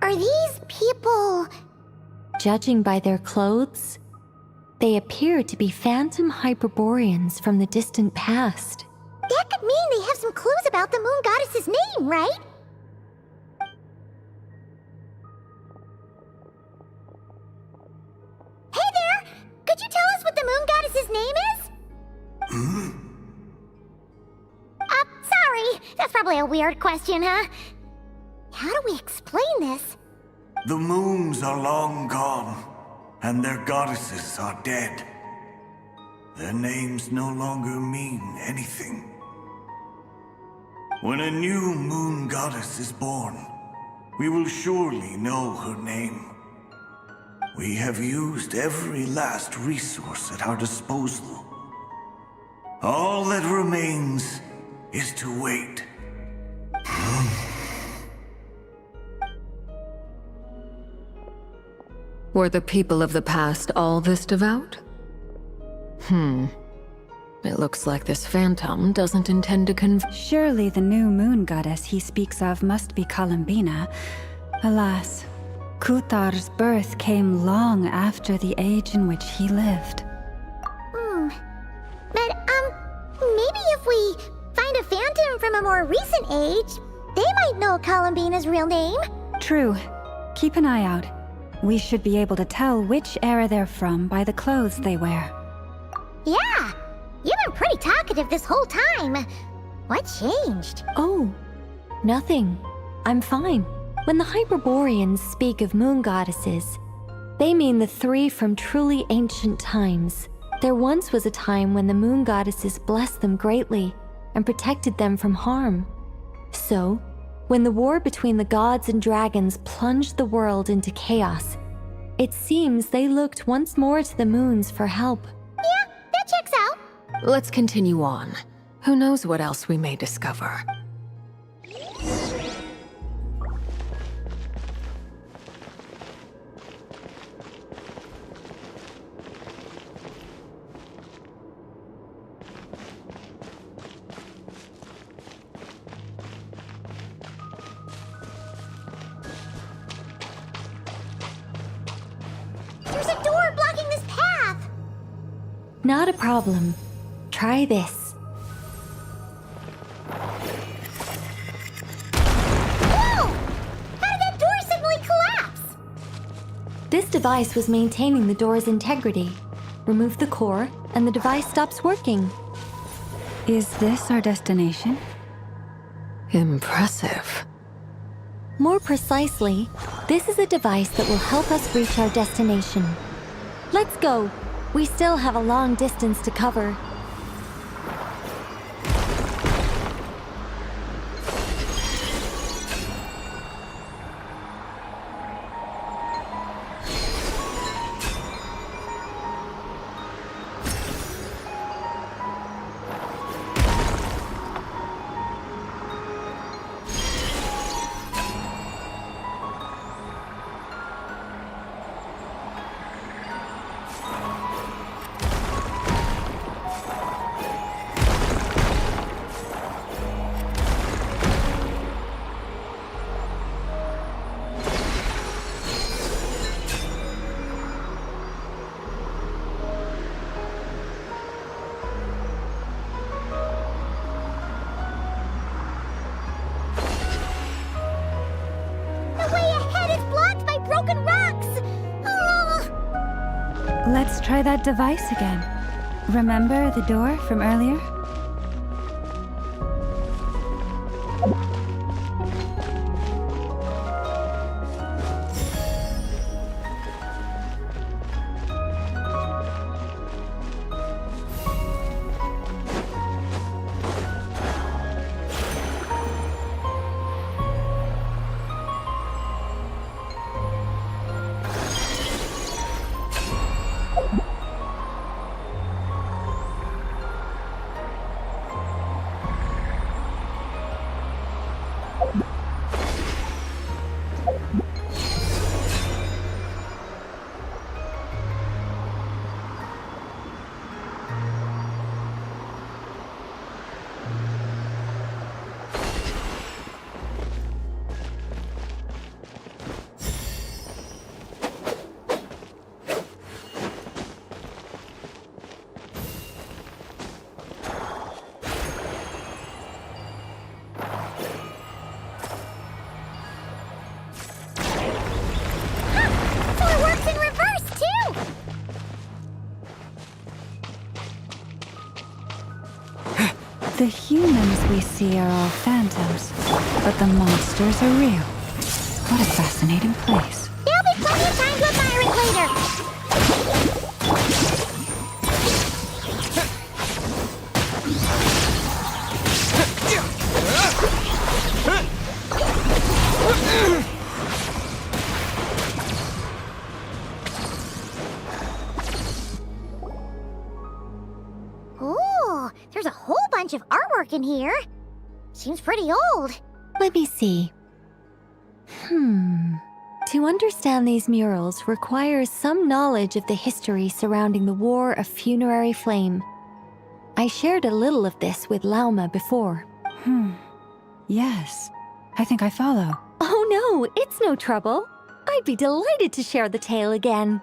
Are these people... Judging by their clothes, they appear to be phantom Hyperboreans from the distant past. That could mean they have some clues about the moon goddess's name, right? Hey there! Could you tell us what the moon goddess's name is? Sorry. That's probably a weird question, huh? How do we explain this? The moons are long gone, and their goddesses are dead. Their names no longer mean anything. When a new moon goddess is born, we will surely know her name. We have used every last resource at our disposal. All that remains is to wait. Were the people of the past all this devout? It looks like this phantom doesn't intend to Surely the new moon goddess he speaks of must be Columbina. Alas, Kuthar's birth came long after the age in which he lived. But, maybe if we find a phantom from a more recent age, they might know Columbina's real name. True. Keep an eye out. We should be able to tell which era they're from by the clothes they wear. Yeah! You've been pretty talkative this whole time. What changed? Oh, nothing. I'm fine. When the Hyperboreans speak of moon goddesses, they mean the three from truly ancient times. There once was a time when the moon goddesses blessed them greatly and protected them from harm. So, when the war between the gods and dragons plunged the world into chaos, it seems they looked once more to the moons for help. Yeah, that checks out. Let's continue on. Who knows what else we may discover. There's a door blocking this path! Not a problem. Try this. Whoa! How did that door suddenly collapse? This device was maintaining the door's integrity. Remove the core, and the device stops working. Is this our destination? Impressive. More precisely, this is a device that will help us reach our destination. Let's go. We still have a long distance to cover. Let's try that device again. Remember the door from earlier? The humans we see are all phantoms, but the monsters are real. What a fascinating place. There'll be plenty of time to admire it later. Ooh, there's a whole bunch of artwork in here. Seems pretty old. Let me see. To understand these murals requires some knowledge of the history surrounding the War of Funerary Flame. I shared a little of this with Lauma before. Yes, I think I follow. Oh no, it's no trouble. I'd be delighted to share the tale again.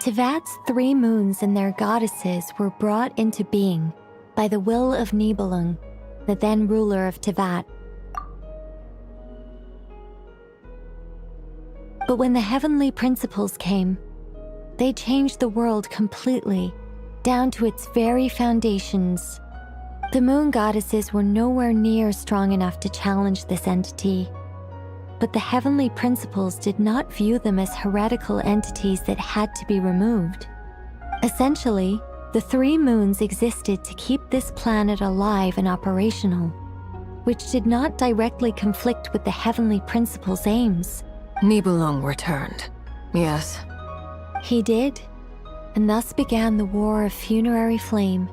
Tevat's 3 moons and their goddesses were brought into being by the will of Nibelung, the then ruler of Tevat. But when the heavenly principles came, they changed the world completely, down to its very foundations. The moon goddesses were nowhere near strong enough to challenge this entity. But the heavenly principles did not view them as heretical entities that had to be removed. Essentially, the 3 moons existed to keep this planet alive and operational, which did not directly conflict with the heavenly principles' aims. Nibelung returned. Yes. He did, and thus began the War of Funerary Flame,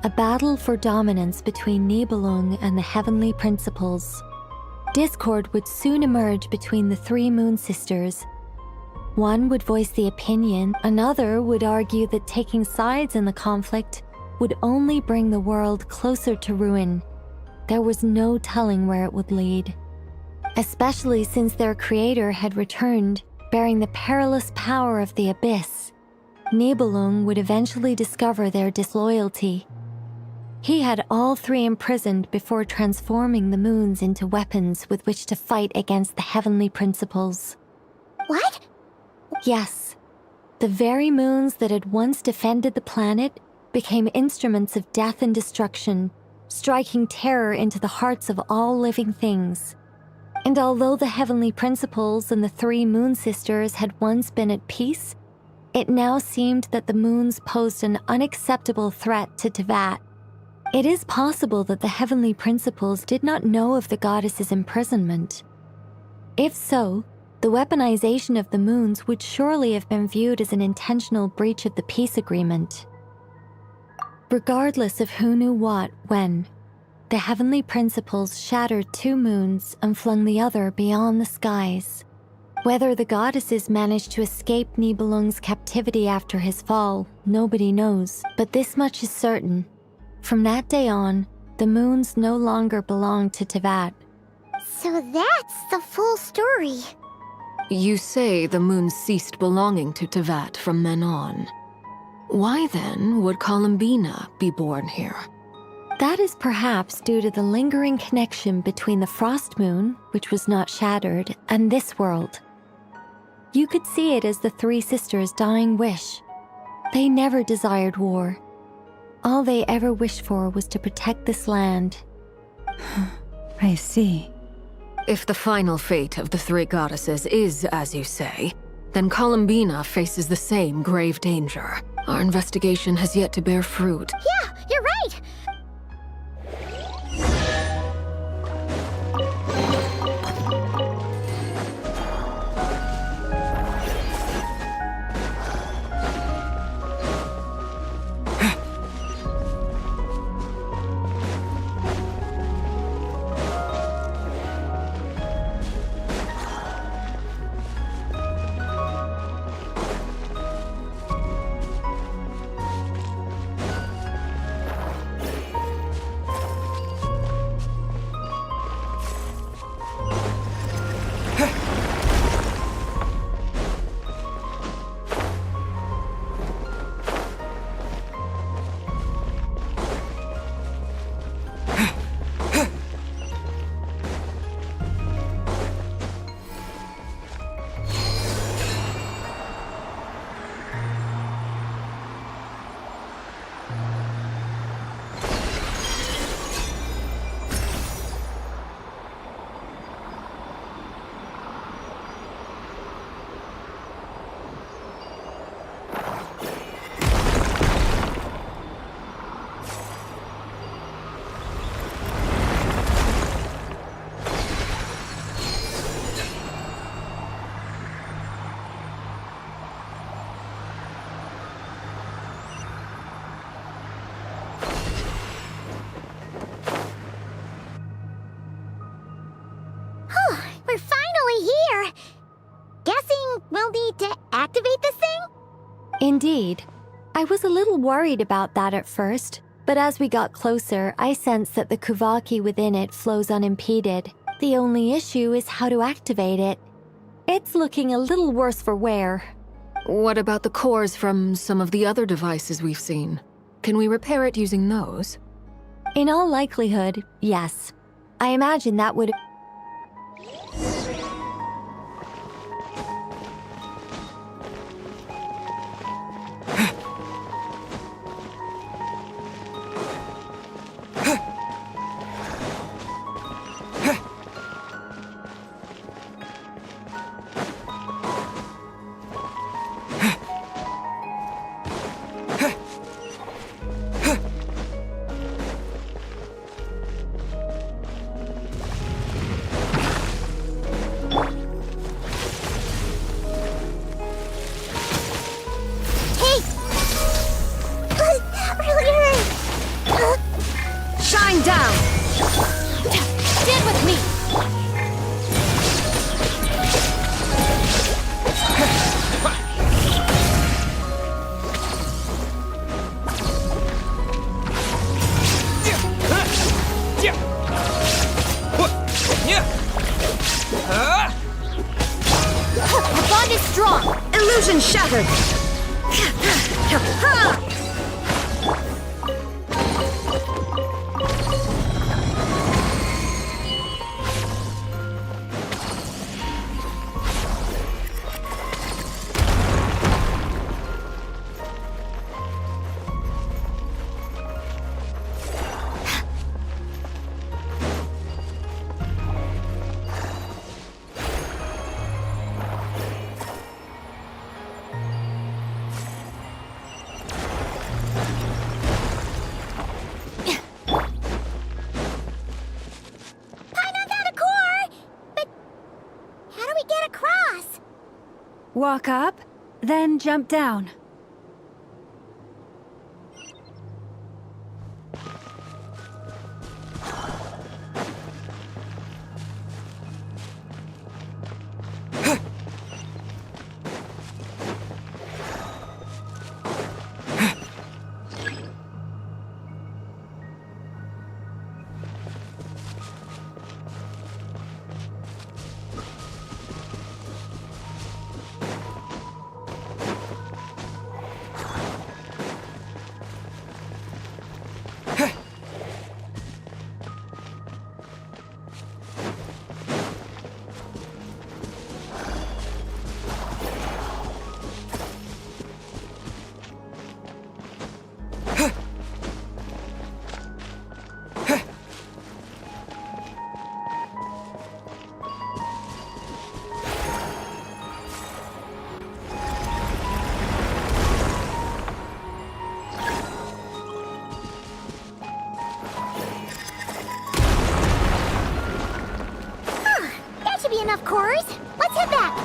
a battle for dominance between Nibelung and the heavenly principles. Discord would soon emerge between the 3 moon sisters. One would voice the opinion, another would argue that taking sides in the conflict would only bring the world closer to ruin. There was no telling where it would lead, especially since their creator had returned, bearing the perilous power of the abyss. Nibelung would eventually discover their disloyalty. He had all 3 imprisoned before transforming the moons into weapons with which to fight against the heavenly principles. What? Yes, the very moons that had once defended the planet became instruments of death and destruction, striking terror into the hearts of all living things. And although the heavenly principles and the 3 moon sisters had once been at peace, it now seemed that the moons posed an unacceptable threat to Tevat. It is possible that the heavenly principles did not know of the goddess's imprisonment. If so, the weaponization of the moons would surely have been viewed as an intentional breach of the peace agreement. Regardless of who knew what, when, the heavenly principles shattered 2 moons and flung the other beyond the skies. Whether the goddesses managed to escape Nibelung's captivity after his fall, nobody knows, but this much is certain. From that day on, the moons no longer belonged to Tevat. So that's the full story. You say the moons ceased belonging to Tevat from then on. Why then would Columbina be born here? That is perhaps due to the lingering connection between the Frost Moon, which was not shattered, and this world. You could see it as the 3 sisters' dying wish. They never desired war. All they ever wished for was to protect this land. I see. If the final fate of the 3 goddesses is as you say, then Columbina faces the same grave danger. Our investigation has yet to bear fruit. Yeah, you're right. we'll need to activate this thing? Indeed. I was a little worried about that at first, but as we got closer, I sensed that the Kuvaki within it flows unimpeded. The only issue is how to activate it. It's looking a little worse for wear. What about the cores from some of the other devices we've seen? Can we repair it using those? In all likelihood, yes. I imagine that would... Really hurt. Shine down! Stand with me! The bond is strong. Illusion shattered! Walk up, then jump down. That should be enough cores. Let's head back.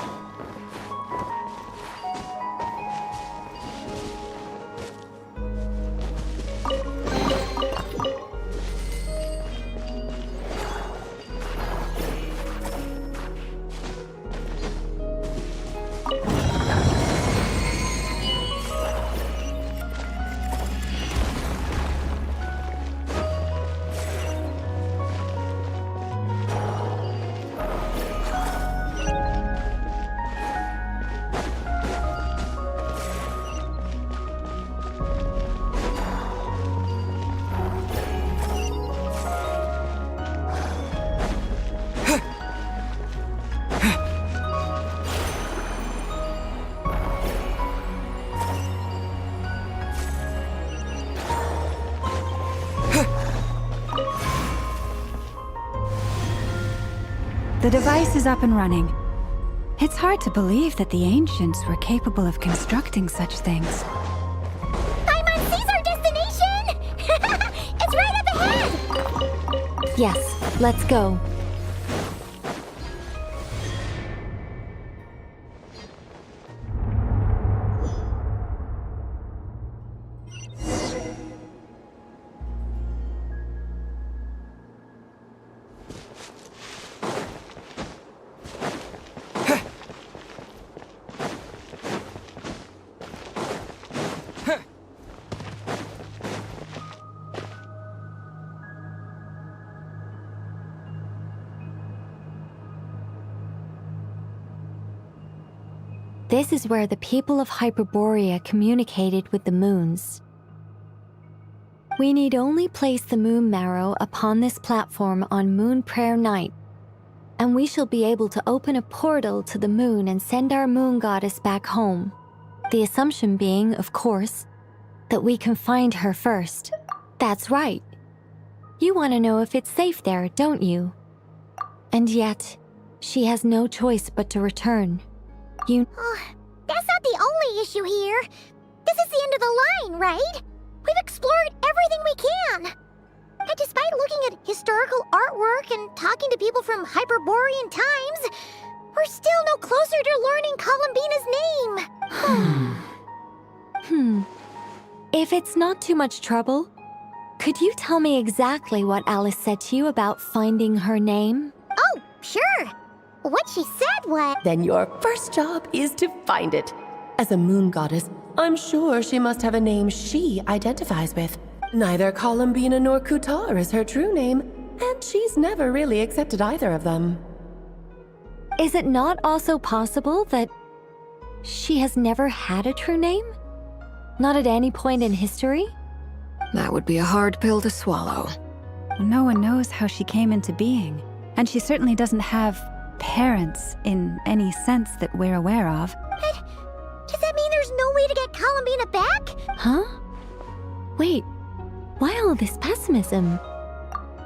The device is up and running. It's hard to believe that the ancients were capable of constructing such things. Paimon sees our destination! It's right up ahead! Yes, let's go. This is where the people of Hyperborea communicated with the moons. We need only place the moon marrow upon this platform on Moon Prayer Night, and we shall be able to open a portal to the moon and send our moon goddess back home. The assumption being, of course, that we can find her first. That's right. You want to know if it's safe there, don't you? And yet, she has no choice but to return. That's not the only issue here. This is the end of the line, right? We've explored everything we can. And despite looking at historical artwork and talking to people from Hyperborean times, we're still no closer to learning Columbina's name. If it's not too much trouble, could you tell me exactly what Alice said to you about finding her name? Oh, sure. What she said was... Then your first job is to find it. As a moon goddess, I'm sure she must have a name she identifies with. Neither Columbina nor Kutar is her true name, and she's never really accepted either of them. Is it not also possible that she has never had a true name? Not at any point in history? That would be a hard pill to swallow. No one knows how she came into being, and she certainly doesn't have parents in any sense that we're aware of. But does that mean there's no way to get Columbina back? Huh? Wait, why all this pessimism?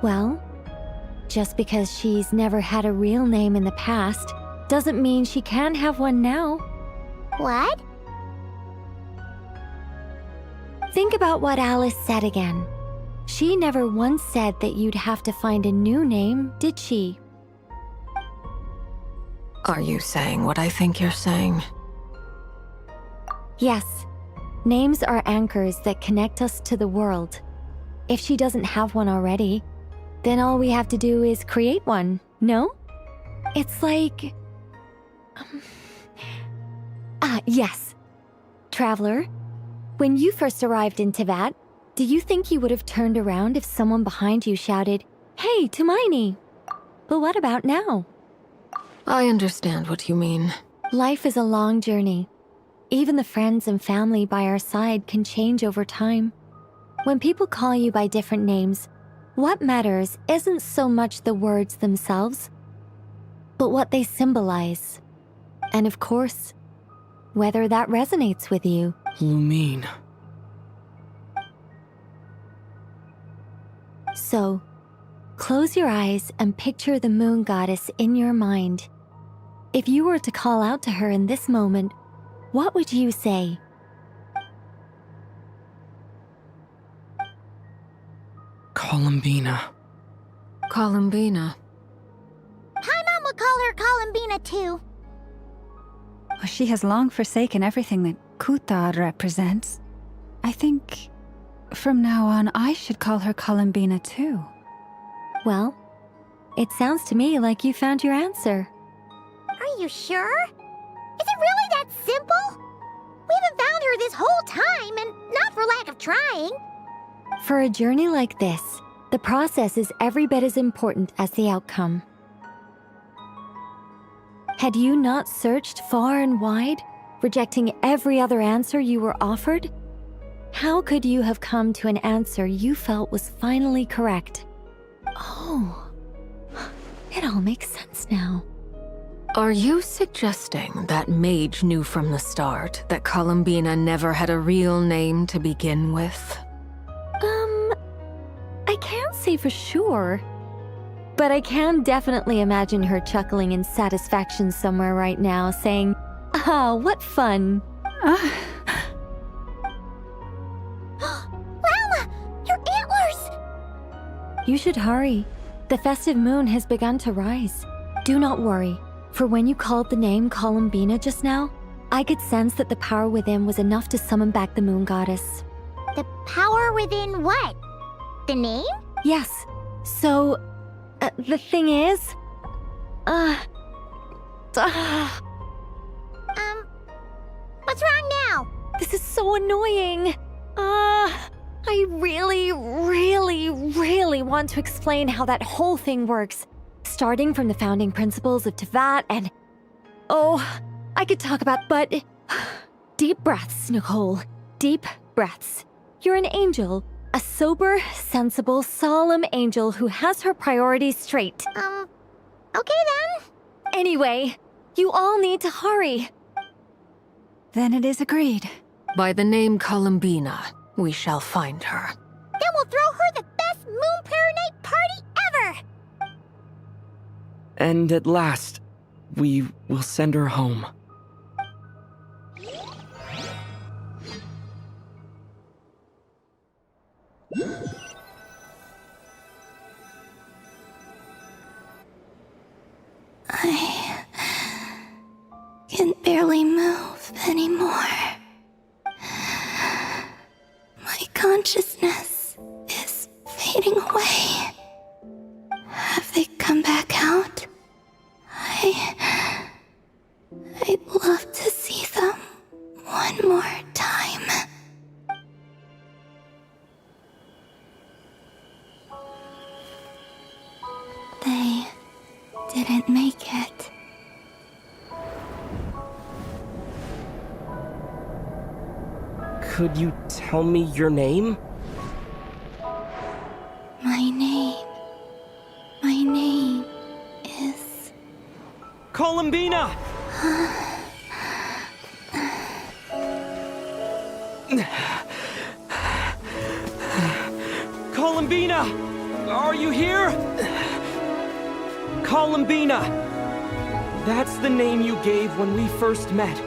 Well, just because she's never had a real name in the past doesn't mean she can't have one now. What? Think about what Alice said again. She never once said that you'd have to find a new name, did she? Are you saying what I think you're saying? Yes. Names are anchors that connect us to the world. If she doesn't have one already, then all we have to do is create one, no? It's like... yes. Traveler, when you first arrived in Teyvat, do you think you would have turned around if someone behind you shouted, "Hey, Tumaini"? But what about now? I understand what you mean. Life is a long journey. Even the friends and family by our side can change over time. When people call you by different names, what matters isn't so much the words themselves, but what they symbolize. And of course, whether that resonates with you. Lumine. So, close your eyes and picture the moon goddess in your mind. If you were to call out to her in this moment, what would you say? Columbina. Columbina. Paimon would call her Columbina too. Well, she has long forsaken everything that Kutar represents. I think from now on I should call her Columbina too. Well, it sounds to me like you found your answer. Are you sure? Is it really that simple? We haven't found her this whole time, and not for lack of trying. For a journey like this, the process is every bit as important as the outcome. Had you not searched far and wide, rejecting every other answer you were offered? How could you have come to an answer you felt was finally correct? Oh, it all makes sense now. Are you suggesting that Mage knew from the start that Columbina never had a real name to begin with? I can't say for sure, but I can definitely imagine her chuckling in satisfaction somewhere right now, saying, "Ah, what fun." Lalma, your antlers! You should hurry. The festive moon has begun to rise. Do not worry, for when you called the name Columbina just now, I could sense that the power within was enough to summon back the moon goddess. The power within what? The name? Yes. So, the thing is... What's wrong now? This is so annoying. I really want to explain how that whole thing works. Starting from the founding principles of Teyvat and... Oh, I could talk about, but... Deep breaths, Nicole. Deep breaths. You're an angel. A sober, sensible, solemn angel who has her priorities straight. Okay then. Anyway, you all need to hurry. Then it is agreed. By the name Columbina, we shall find her. Then we'll throw her the best Moon Night party ever! And at last, we will send her home. I can barely move anymore. My consciousness is fading away. Have they come back out? I'd love to see them one more time. They didn't make it. Could you tell me your name? My name is... Columbina! Columbina! Are you here? Columbina! That's the name you gave when we first met.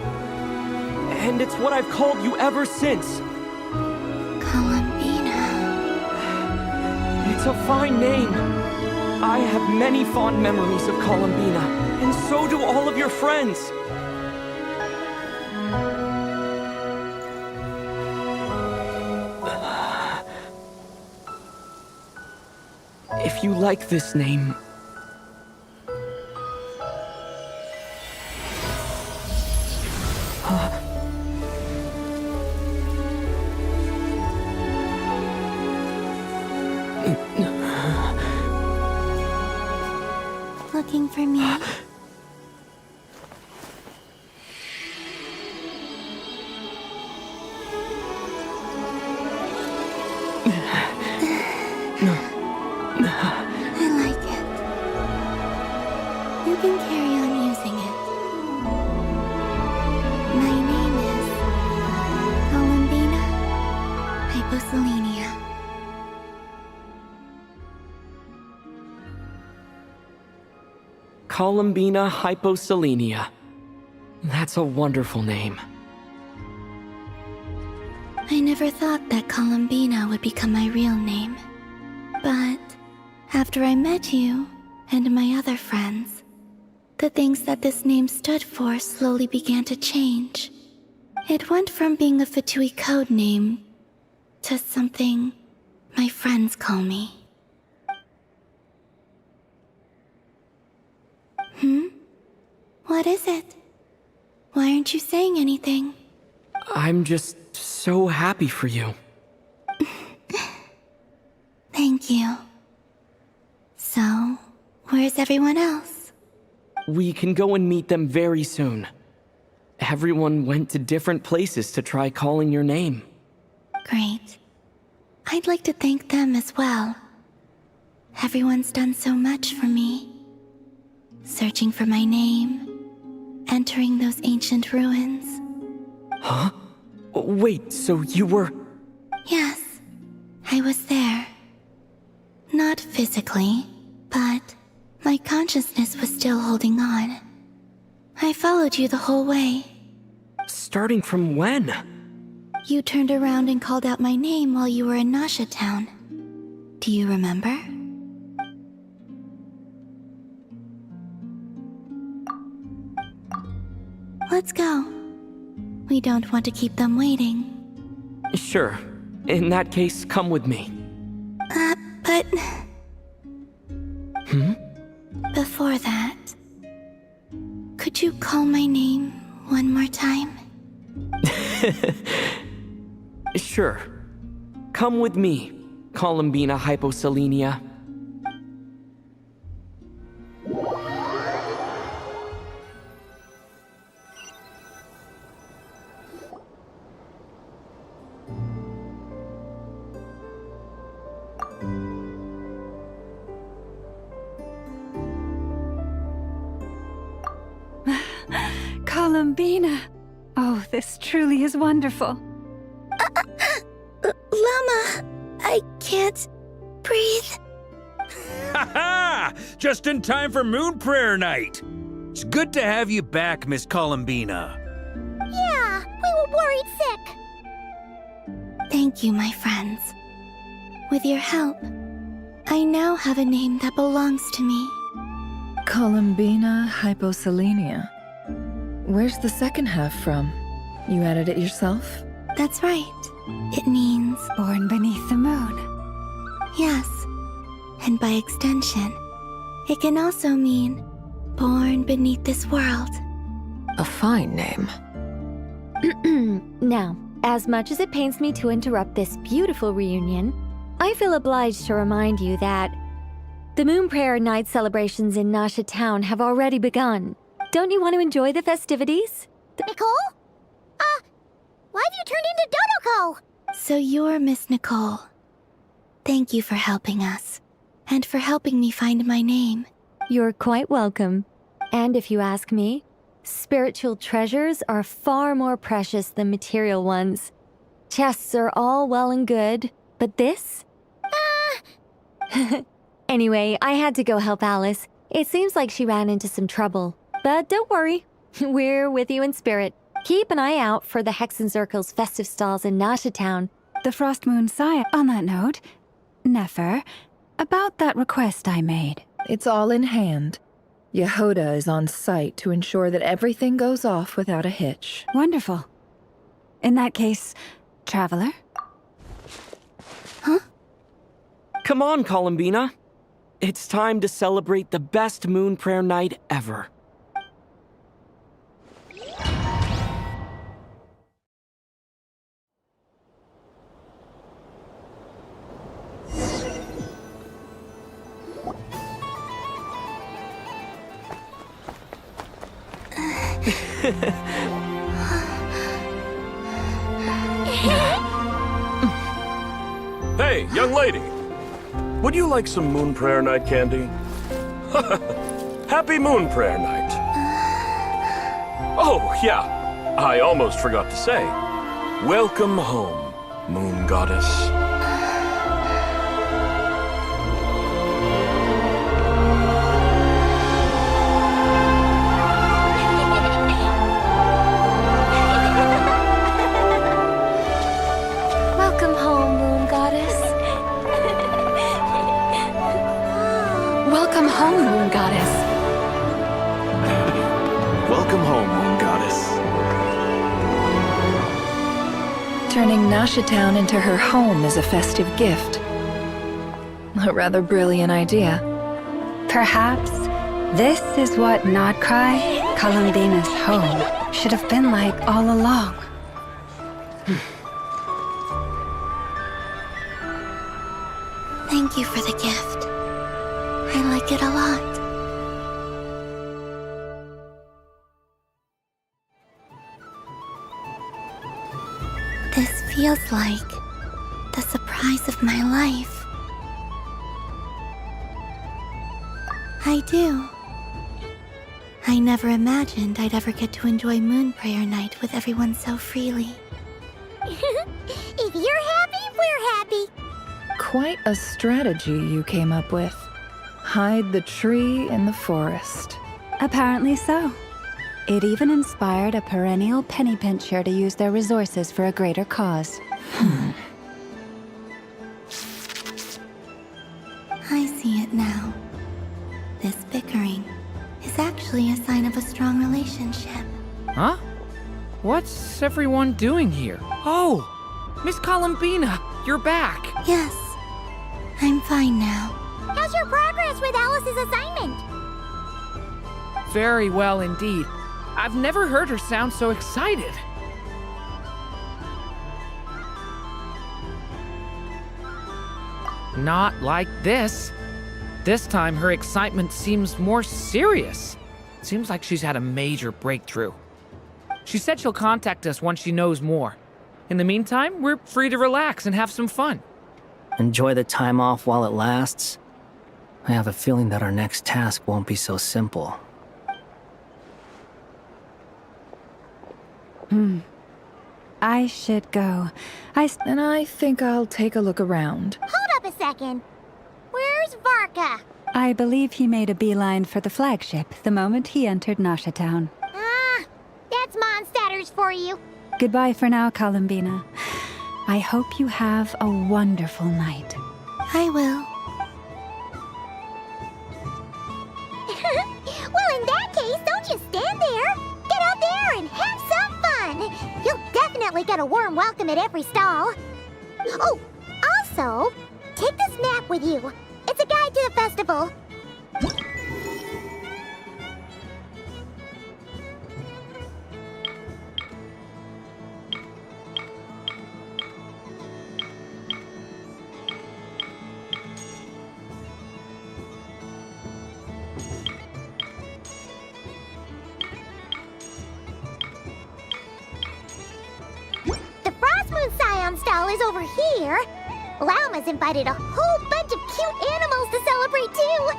And it's what I've called you ever since. Columbina. It's a fine name. I have many fond memories of Columbina, and so do all of your friends. If you like this name, Looking for me? I like it. You can carry on using it. My name is Columbina Hyposelenia. Columbina Hyposelenia. That's a wonderful name. I never thought that Columbina would become my real name. But after I met you and my other friends, the things that this name stood for slowly began to change. It went from being a Fatui code name to something my friends call me. What is it? Why aren't you saying anything? I'm just so happy for you. Thank you. So, where's everyone else? We can go and meet them very soon. Everyone went to different places to try calling your name. Great. I'd like to thank them as well. Everyone's done so much for me. Searching for my name, entering those ancient ruins. Huh? Wait, so you were... Yes, I was there. Not physically, but my consciousness was still holding on. I followed you the whole way. Starting from when? You turned around and called out my name while you were in Nasha Town. Do you remember? Let's go. We don't want to keep them waiting. Sure. In that case, come with me. But... Before that, could you call my name one more time? Sure. Come with me, Columbina Hyposelenia. Columbina! Oh, this truly is wonderful. Llama, I can't breathe. Ha ha! Just in time for Moon Prayer Night. It's good to have you back, Miss Columbina. Yeah, we were worried sick. Thank you, my friends. With your help, I now have a name that belongs to me. Columbina hyposelenia. Where's the second half from? You added it yourself? That's right. It means Born beneath the moon. yes. And by extension, it can also mean born beneath this world. A fine name. Now, as much as it pains me to interrupt this beautiful reunion, I feel obliged to remind you that the Moon Prayer Night celebrations in Nasha Town have already begun. Don't you want to enjoy the festivities? Nicole? Why have you turned into Dodoko? So you're Miss Nicole. Thank you for helping us. And for helping me find my name. You're quite welcome. And if you ask me, spiritual treasures are far more precious than material ones. Chests are all well and good, but this? Anyway, I had to go help Alice. It seems like she ran into some trouble. But don't worry, we're with you in spirit. Keep an eye out for the Hexenzirkel's festive stalls in Nasha Town. The Frost Moon Sire. On that note, Nefer, about that request I made. It's all in hand. Yehoda is on site to ensure that everything goes off without a hitch. Wonderful. In that case, Traveler? Come on, Columbina. It's time to celebrate the best Moon Prayer Night ever. Hey, young lady. Would you like some Moon Prayer Night candy? Happy Moon Prayer Night. Oh, yeah. I almost forgot to say. Welcome home, Moon Goddess. Welcome home, Moon Goddess. Welcome home, Moon Goddess. Welcome home, Moon Goddess. Turning Nasha Town into her home is a festive gift. A rather brilliant idea. Perhaps this is what Nodcry, Columbina's home, should have been like all along. Thank you for the gift. I like it a lot. This feels like the surprise of my life. I do. I never imagined I'd ever get to enjoy Moon Prayer Night with everyone so freely. If you're happy, we're happy. Quite a strategy you came up with. Hide the tree in the forest. Apparently so. It even inspired a perennial penny pincher to use their resources for a greater cause. I see it now. This bickering is actually a sign of a strong relationship. Huh? What's everyone doing here? Oh, Miss Columbina, you're back. Yes, I'm fine now. How's your progress with Alice's assignment? Very well indeed. I've never heard her sound so excited. Not like this. This time her excitement seems more serious. Seems like she's had a major breakthrough. She said she'll contact us once she knows more. In the meantime, we're free to relax and have some fun. Enjoy the time off while it lasts. I have a feeling that our next task won't be so simple. I should go. And I think I'll take a look around. Hold up a second. Where's Varka? I believe he made a beeline for the flagship the moment he entered Nasha Town. Ah, that's Mondstadters for you. Goodbye for now, Columbina. I hope you have a wonderful night. I will. Well, in that case, don't just stand there. Get out there and have some fun. You'll definitely get a warm welcome at every stall. Oh, also, take this map with you. It's a guide to the festival. The Frostmoon Scion stall is over here. Lauma's invited a whole bunch of cute animals to celebrate too.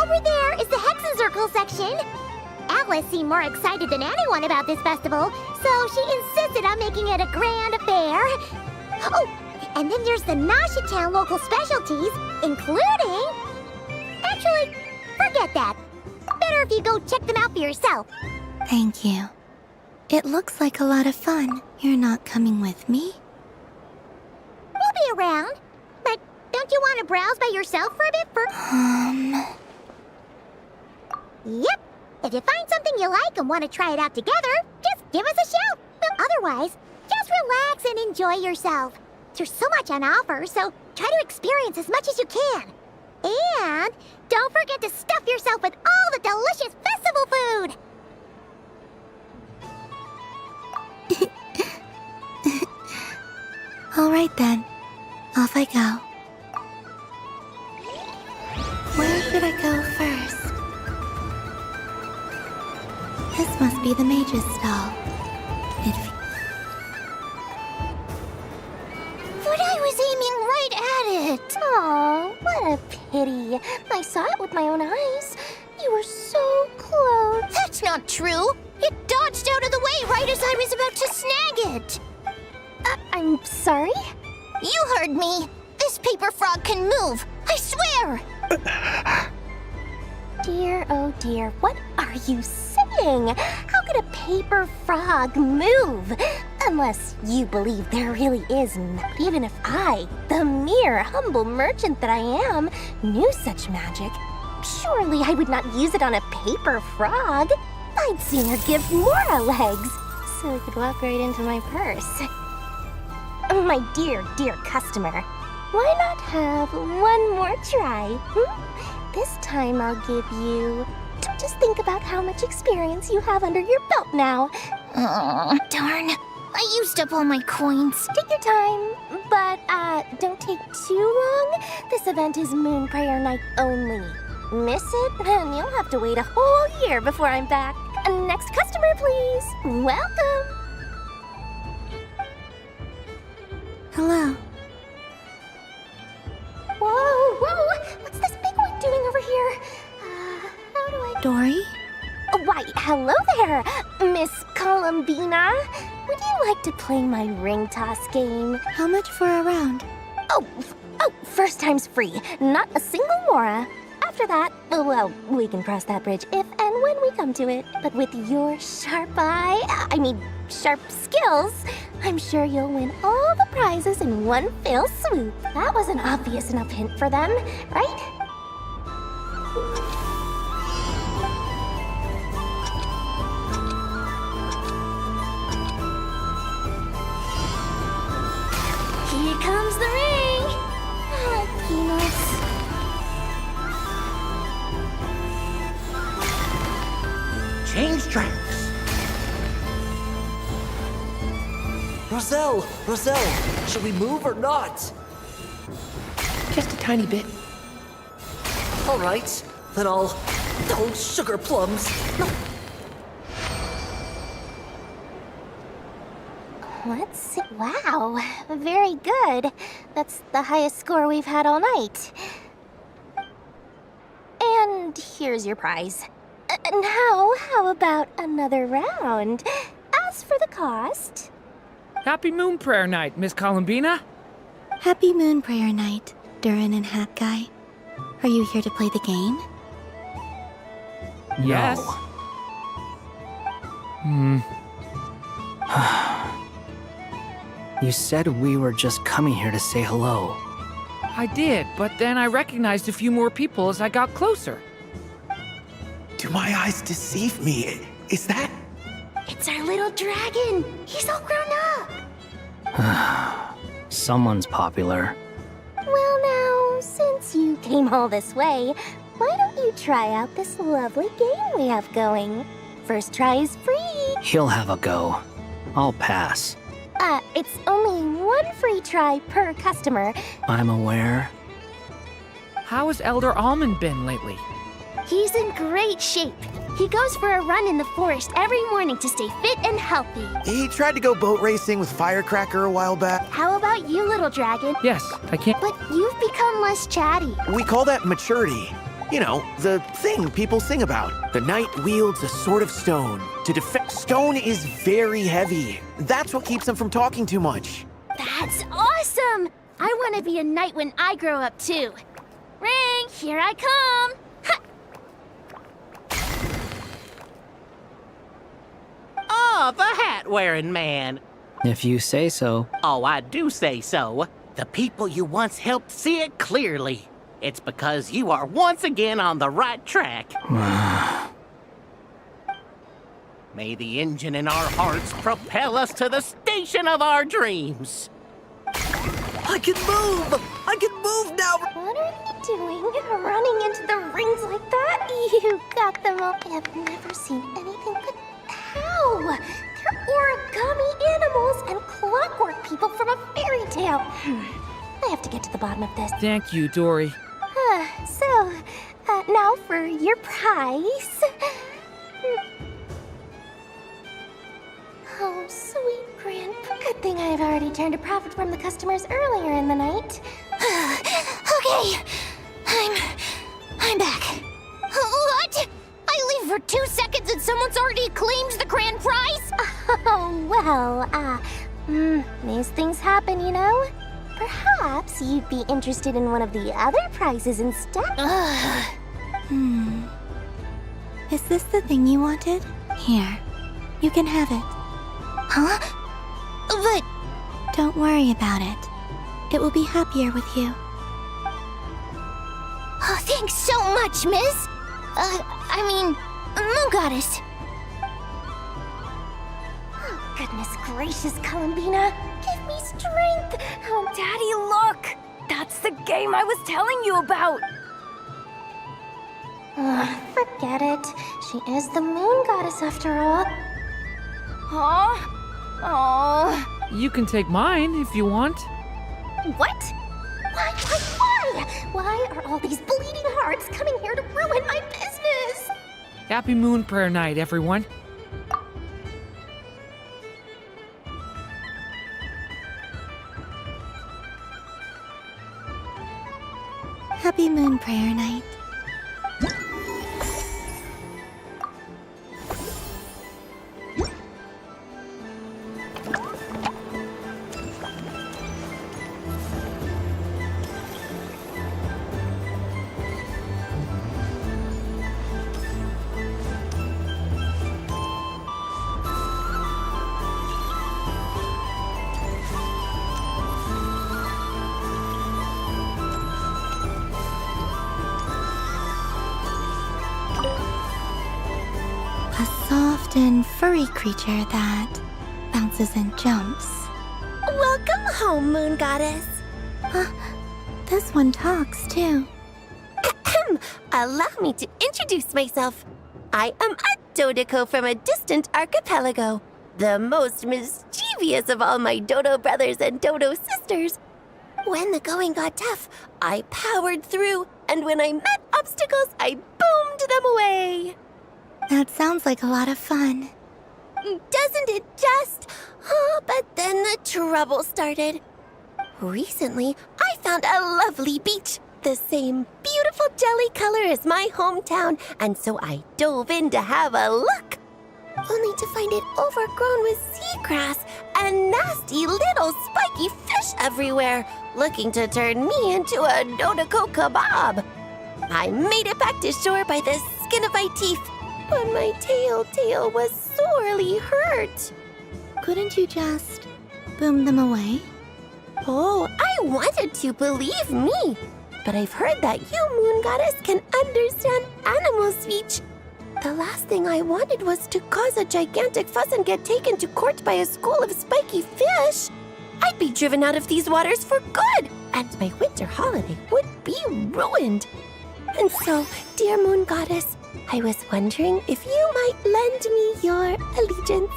Over there is the Hexencircle section. Alice seemed more excited than anyone about this festival, so she insisted on making it a grand affair. Oh, and then there's the Nasha Town local specialties, including... Actually, forget that. Better if you go check them out for yourself. Thank you. It looks like a lot of fun. You're not coming with me? We'll be around. But don't you want to browse by yourself for a bit first? Yep. If you find something you like and want to try it out together, just give us a shout. Otherwise, just relax and enjoy yourself. There's so much on offer, so try to experience as much as you can. And don't forget to stuff yourself with all the delicious festival food. All right then. Off I go. Where should I go first? This must be the mage's stall. But I was aiming right at it. Oh, what a pity. I saw it with my own eyes. You were so close. That's not true. It dodged out of the way right as I was about to snag it. I'm sorry? You heard me. This paper frog can move. I swear. Dear, oh dear, what are you saying? How could a paper frog move? Unless you believe there really is not. Even if I, the mere humble merchant that I am, knew such magic, surely I would not use it on a paper frog. I'd sooner give Mora legs, so I could walk right into my purse. My dear, dear customer, why not have one more try? This time I'll give you... Just think about how much experience you have under your belt now. Darn. I used up all my coins. Take your time, but don't take too long. This event is Moon Prayer Night only. Miss it, and you'll have to wait a whole year before I'm back. Next customer, please. Welcome. Hello. Whoa, whoa! What's this big one doing over here? How do I... Dory? Why, hello there, Miss Columbina. Would you like to play my ring toss game? How much for a round? Oh, first time's free. Not a single Mora. After that, well, we can cross that bridge if and when we come to it. But with your sharp sharp skills, I'm sure you'll win all the prizes in one fell swoop. That was an obvious enough hint for them, right? Here comes the ring! Peanuts. Change tracks! Roselle, should we move or not? Just a tiny bit. All right, then I'll... Oh, sugar plums! No. Let's see. Wow, very good. That's the highest score we've had all night. And here's your prize. Now, how about another round? As for the cost. Happy Moon Prayer Night, Miss Columbina. Happy Moon Prayer Night, Durin and Hat Guy. Are you here to play the game? Yes. You said we were just coming here to say hello. I did, but then I recognized a few more people as I got closer. Do my eyes deceive me? Is that... It's our little dragon. He's all grown up. Someone's popular. Well now, since you came all this way, why don't you try out this lovely game we have going? First try is free. He'll have a go. I'll pass. It's only one free try per customer. I'm aware. How has Elder Almond been lately? He's in great shape. He goes for a run in the forest every morning to stay fit and healthy. He tried to go boat racing with Firecracker a while back. How about you, little dragon? Yes, I can't. But you've become less chatty. We call that maturity. You know, the thing people sing about. The knight wields a sword of stone. To defend stone is very heavy. That's what keeps him from talking too much. That's awesome! I want to be a knight when I grow up too. Ring, here I come! Oh, the hat-wearing man. If you say so. Oh, I do say so. The people you once helped see it clearly. It's because you are once again on the right track. May the engine in our hearts propel us to the station of our dreams. I can move! I can move now! What are you doing? Running into the rings like that? You got them all. I've never seen anything but how? They're origami animals and clockwork people from a fairy tale. I have to get to the bottom of this. Thank you, Dory. Now for your prize. Oh, sweet Grandpa. Good thing I've already turned a profit from the customers earlier in the night. Okay, I'm back. What? I leave for 2 seconds and someone's already claimed the grand prize? Oh, well, these things happen, you know? Perhaps you'd be interested in one of the other prizes instead. Is this the thing you wanted? Here, you can have it. Huh? But... Don't worry about it. It will be happier with you. Oh, thanks so much, miss. Moon Goddess. Oh, goodness gracious, Columbina. Give me strength. Oh, Daddy, look. That's the game I was telling you about. Forget it. She is the Moon Goddess after all. Huh? Oh. You can take mine if you want. What? Why? Why are all these bleeding hearts coming here to ruin my business? Happy Moon Prayer Night, everyone. Happy Moon Prayer Night. And furry creature that bounces and jumps. Welcome home, Moon Goddess. This one talks too. Allow me to introduce myself. I am a Dodico from a distant archipelago, the most mischievous of all my Dodo brothers and Dodo sisters. When the going got tough, I powered through, and when I met obstacles, I boomed them away. That sounds like a lot of fun. Doesn't it just? Oh, but then the trouble started. Recently, I found a lovely beach, the same beautiful jelly color as my hometown, and so I dove in to have a look. only to find it overgrown with seagrass and nasty little spiky fish everywhere, looking to turn me into a Dodoko kebab. I made it back to shore by the skin of my teeth, but my tail was sorely hurt. Couldn't you just boom them away? Oh, I wanted to, believe me. But I've heard that you, Moon Goddess, can understand animal speech. The last thing I wanted was to cause a gigantic fuss and get taken to court by a school of spiky fish. I'd be driven out of these waters for good, and my winter holiday would be ruined. And so, dear Moon Goddess, I was wondering if you might lend me your allegiance.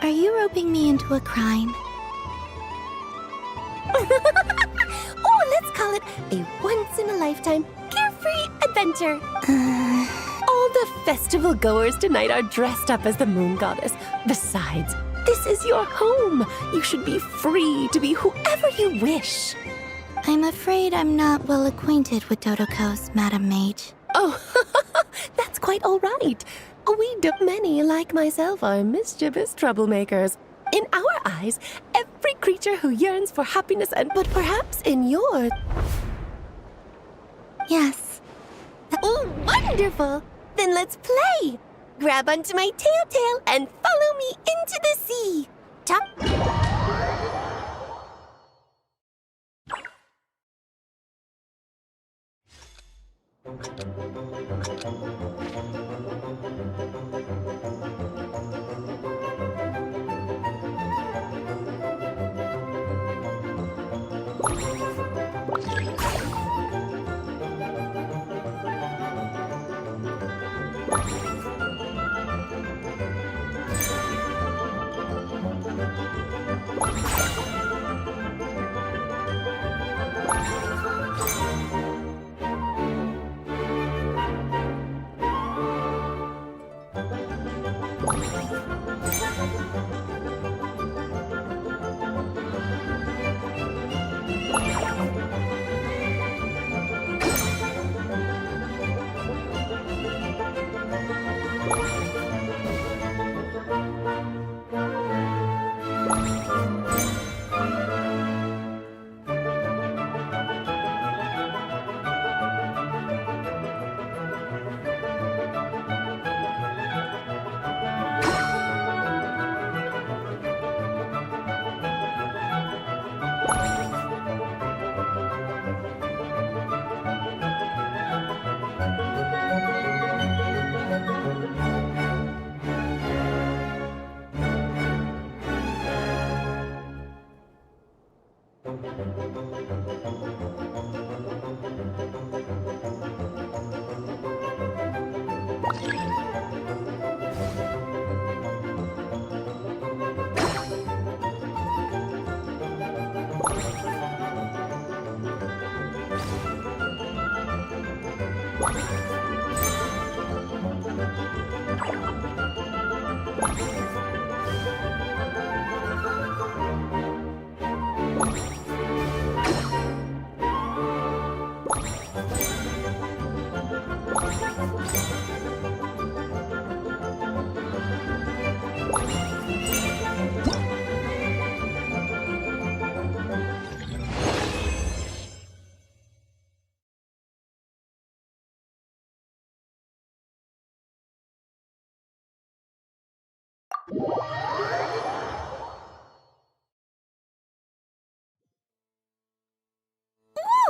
Are you roping me into a crime? Oh, let's call it a once-in-a-lifetime carefree adventure. All the festival goers tonight are dressed up as the Moon Goddess. Besides, this is your home. You should be free to be whoever you wish. I'm afraid I'm not well acquainted with Dodokos, Madam Mage. Oh, that's quite all right. We many, like myself, are mischievous troublemakers. In our eyes, every creature who yearns for happiness but perhaps in yours. Yes. Oh, wonderful! Then let's play! Grab onto my tail and follow me into the sea.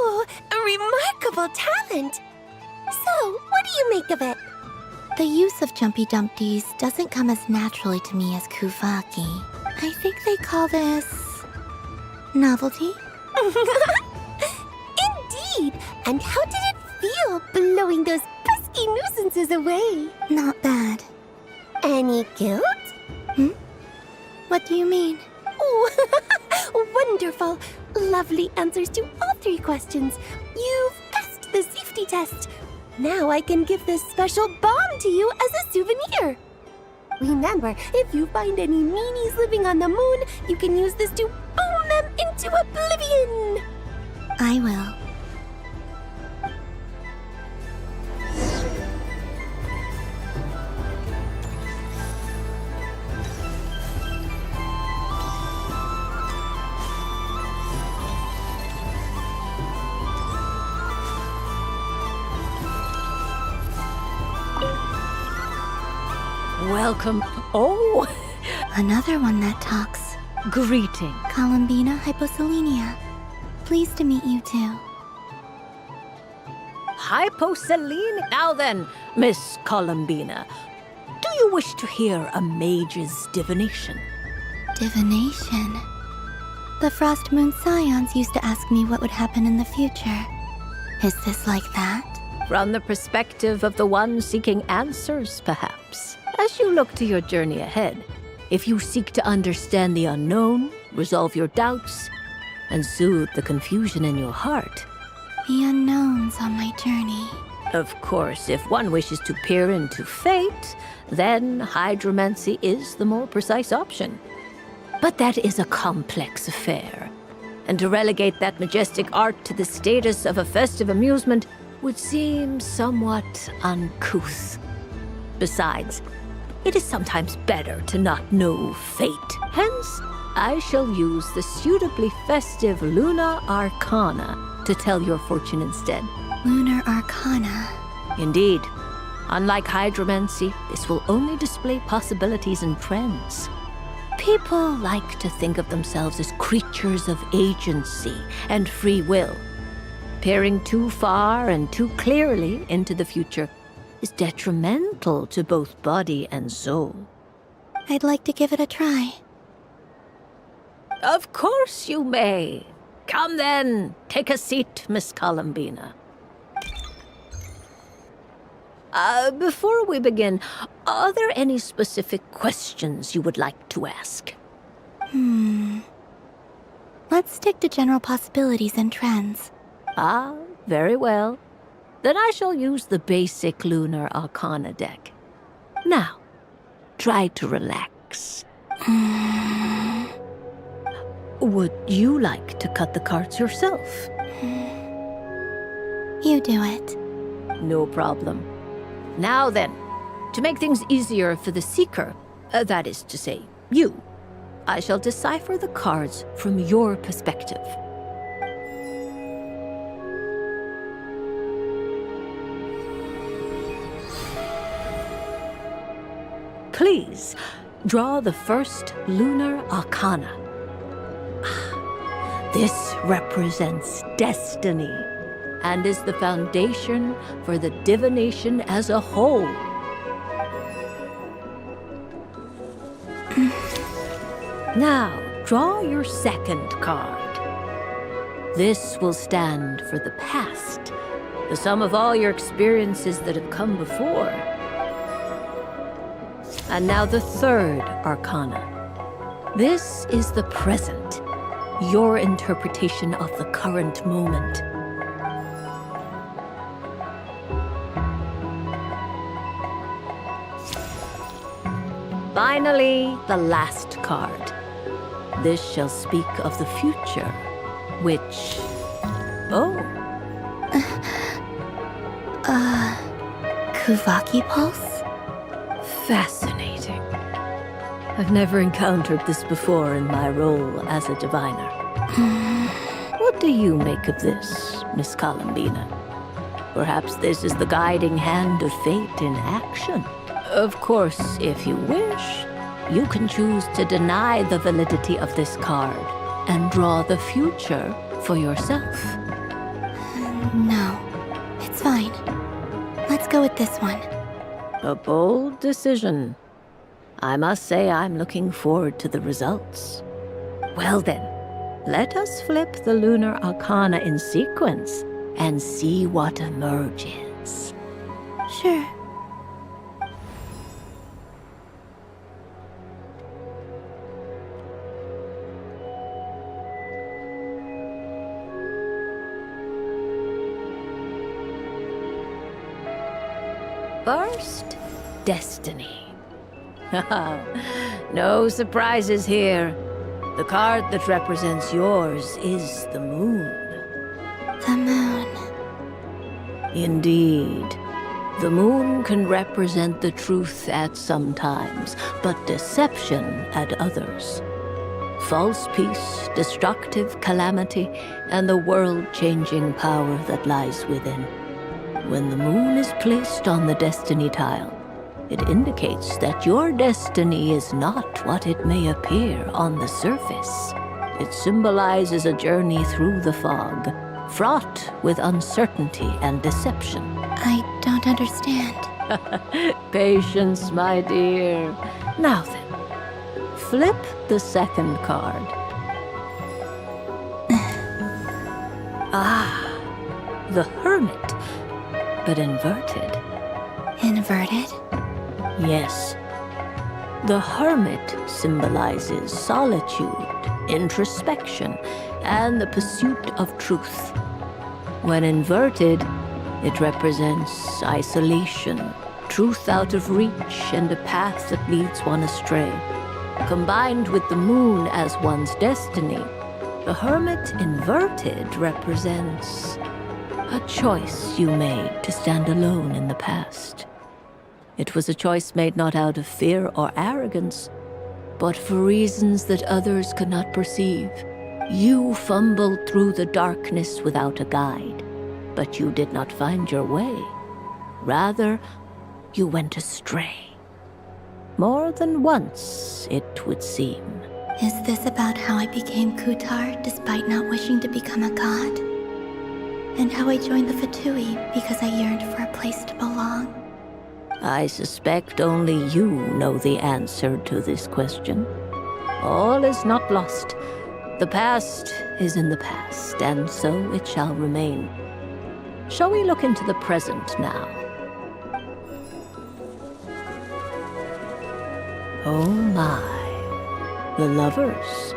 Ooh, a remarkable talent! So, what do you make of it? The use of Jumpy Dumpties doesn't come as naturally to me as Kuvaki. I think they call this... novelty? Indeed! And how did it feel blowing those pesky nuisances away? Not bad. Any guilt? What do you mean? Oh, wonderful! Lovely answers to all 3 questions. You've passed the safety test. Now I can give this special bomb to you as a souvenir. Remember, if you find any meanies living on the moon, you can use this to boom them into oblivion. I will. Welcome. Oh, Another one that talks. greeting. Columbina Hyposelenia. Pleased to meet you too. Hyposelene. Now then, Miss Columbina, do you wish to hear a mage's divination? Divination. The Frost Moon Scions used to ask me what would happen in the future. Is this like that? From the perspective of the one seeking answers, perhaps. As you look to your journey ahead, if you seek to understand the unknown, resolve your doubts, and soothe the confusion in your heart. The unknowns on my journey. Of course, if one wishes to peer into fate, then hydromancy is the more precise option. But that is a complex affair, and to relegate that majestic art to the status of a festive amusement would seem somewhat uncouth. Besides, it is sometimes better to not know fate. Hence, I shall use the suitably festive Lunar Arcana to tell your fortune instead. Lunar Arcana. Indeed. Unlike hydromancy, this will only display possibilities and trends. People like to think of themselves as creatures of agency and free will. Peering too far and too clearly into the future is detrimental to both body and soul. I'd like to give it a try. Of course you may. Come then, take a seat, Miss Columbina. Before we begin, are there any specific questions you would like to ask? Let's stick to general possibilities and trends. Ah, very well. Then I shall use the basic Lunar Arcana deck. Now, try to relax. Would you like to cut the cards yourself? You do it. No problem. Now then, to make things easier for the seeker, that is to say, you, I shall decipher the cards from your perspective. Please, draw the first Lunar Arcana. This represents destiny and is the foundation for the divination as a whole. Now, draw your second card. This will stand for the past, the sum of all your experiences that have come before. And now the third Arcana. This is the present, your interpretation of the current moment. Finally, the last card. This shall speak of the future, which... Oh. Kuvaki Pulse? Fascinating. I've never encountered this before in my role as a diviner. What do you make of this, Miss Columbina? Perhaps this is the guiding hand of fate in action. Of course, if you wish, you can choose to deny the validity of this card and draw the future for yourself. No, it's fine. Let's go with this one. A bold decision. I must say I'm looking forward to the results. Well then, let us flip the Lunar Arcana in sequence and see what emerges. Sure. First, destiny. No surprises here. The card that represents yours is the moon. The moon. Indeed. The moon can represent the truth at some times, but deception at others. False peace, destructive calamity, and the world-changing power that lies within. When the moon is placed on the destiny tile, It indicates that your destiny is not what it may appear on the surface. It symbolizes a journey through the fog, fraught with uncertainty and deception. I don't understand. Patience, my dear. Now then, flip the second card. Ah, the Hermit, but inverted. Inverted? Yes. The Hermit symbolizes solitude, introspection, and the pursuit of truth. When inverted, it represents isolation, truth out of reach, and a path that leads one astray. Combined with the moon as one's destiny, the Hermit inverted represents a choice you made to stand alone in the past. It was a choice made not out of fear or arrogance, but for reasons that others could not perceive. You fumbled through the darkness without a guide, but you did not find your way. Rather, you went astray. More than once, it would seem. Is this about how I became Kutar despite not wishing to become a god? And how I joined the Fatui because I yearned for a place to belong? I suspect only you know the answer to this question. All is not lost. The past is in the past, and so it shall remain. Shall we look into the present now? Oh my. The Lovers.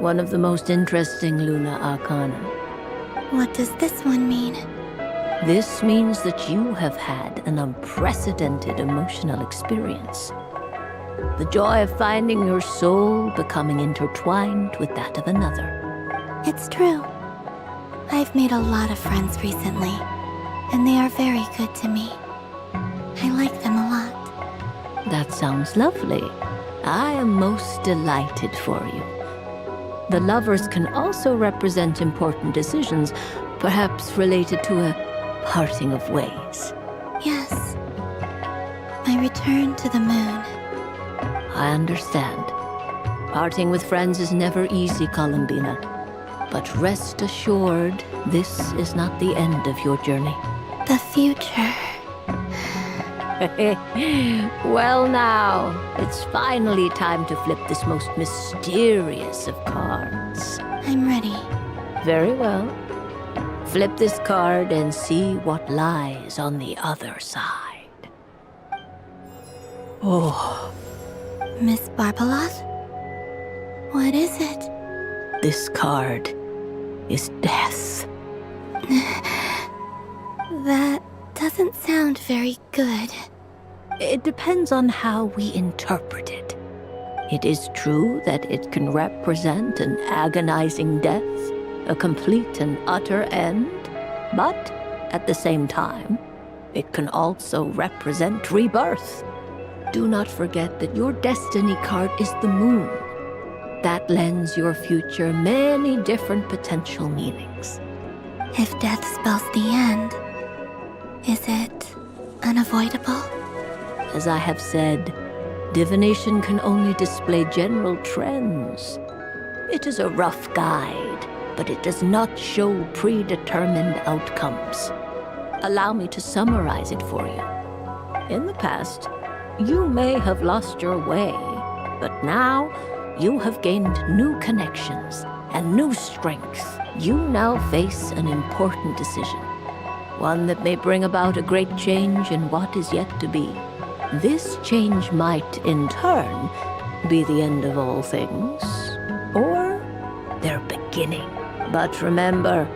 One of the most interesting Luna Arcana. What does this one mean? This means that you have had an unprecedented emotional experience. The joy of finding your soul becoming intertwined with that of another. It's true. I've made a lot of friends recently, and they are very good to me. I like them a lot. That sounds lovely. I am most delighted for you. The Lovers can also represent important decisions, perhaps related to a parting of ways. Yes. My return to the moon. I understand. Parting with friends is never easy, Columbina. But rest assured, this is not the end of your journey. The future. Well now, it's finally time to flip this most mysterious of cards. I'm ready. Very well. Flip this card and see what lies on the other side. Oh. Miss Barbeloth? What is it? This card is death. That doesn't sound very good. It depends on how we interpret it. It is true that it can represent an agonizing death, a complete and utter end, but at the same time, it can also represent rebirth. Do not forget that your destiny card is the moon. That lends your future many different potential meanings. If death spells the end, is it unavoidable? As I have said, divination can only display general trends. It is a rough guide, but it does not show predetermined outcomes. Allow me to summarize it for you. In the past, you may have lost your way, but now you have gained new connections and new strength. You now face an important decision, one that may bring about a great change in what is yet to be. This change might, in turn, be the end of all things, or their beginning. But remember,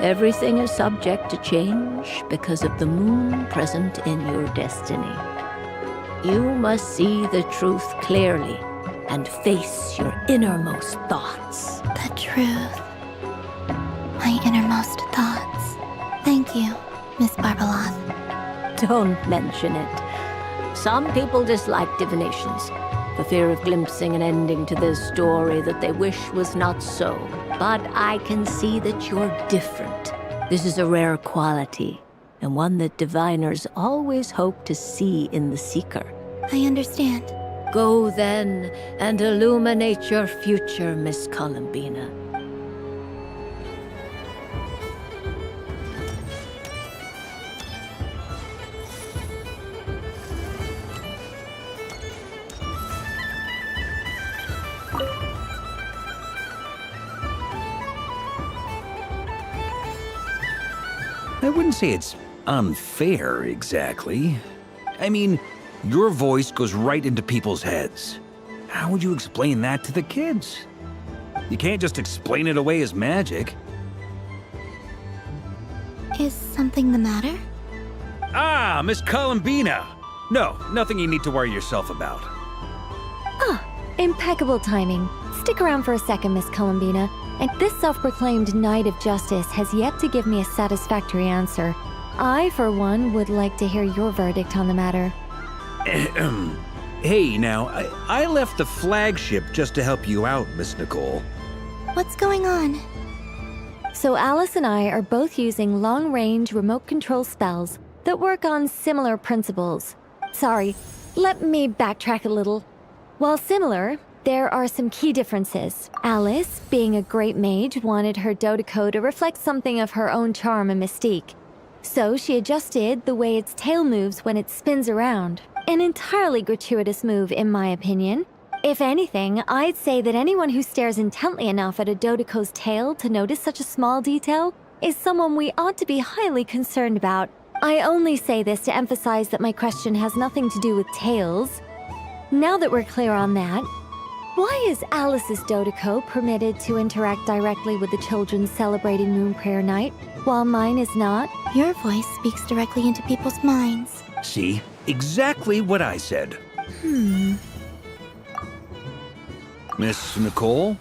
everything is subject to change because of the moon present in your destiny. You must see the truth clearly and face your innermost thoughts. The truth. My innermost thoughts. Thank you, Miss Barbeloth. Don't mention it. Some people dislike divinations, for fear of glimpsing an ending to their story that they wish was not so. But I can see that you're different. This is a rare quality, and one that diviners always hope to see in the seeker. I understand. Go then and illuminate your future, Miss Columbina. I wouldn't say it's unfair, exactly. I mean, your voice goes right into people's heads. How would you explain that to the kids? You can't just explain it away as magic. Is something the matter? Ah, Miss Columbina! No, nothing you need to worry yourself about. Impeccable timing. Stick around for a second, Miss Columbina. And this self-proclaimed Knight of Justice has yet to give me a satisfactory answer. I, for one, would like to hear your verdict on the matter. Hey, now, I left the flagship just to help you out, Miss Nicole. What's going on? So Alice and I are both using long-range remote control spells that work on similar principles. Sorry, let me backtrack a little. While similar, there are some key differences. Alice, being a great mage, wanted her Dodeko to reflect something of her own charm and mystique. So she adjusted the way its tail moves when it spins around. An entirely gratuitous move, in my opinion. If anything, I'd say that anyone who stares intently enough at a Dodeko's tail to notice such a small detail is someone we ought to be highly concerned about. I only say this to emphasize that my question has nothing to do with tails. Now that we're clear on that, why is Alice's Dodeko permitted to interact directly with the children celebrating Moon Prayer Night, while mine is not? Your voice speaks directly into people's minds. See? Exactly what I said. Miss Nicole?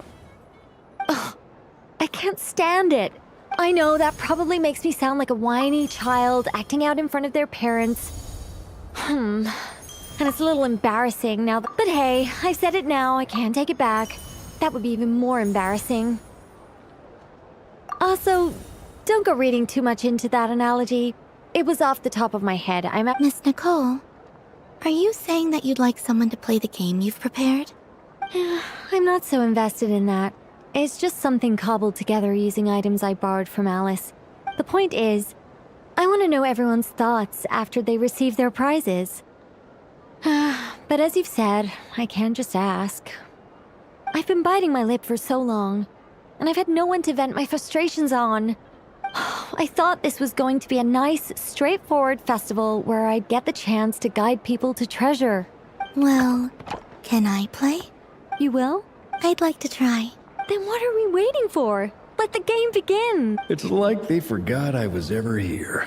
I can't stand it. I know that probably makes me sound like a whiny child acting out in front of their parents. And it's a little embarrassing now, but hey, I've said it now, I can't take it back. That would be even more embarrassing. Also, don't go reading too much into that analogy. It was off the top of my head. Miss Nicole, are you saying that you'd like someone to play the game you've prepared? I'm not so invested in that. It's just something cobbled together using items I borrowed from Alice. The point is, I want to know everyone's thoughts after they receive their prizes. But as you've said, I can't just ask. I've been biting my lip for so long, and I've had no one to vent my frustrations on. I thought this was going to be a nice, straightforward festival where I'd get the chance to guide people to treasure. Well, can I play? You will? I'd like to try. Then what are we waiting for? Let the game begin! It's like they forgot I was ever here.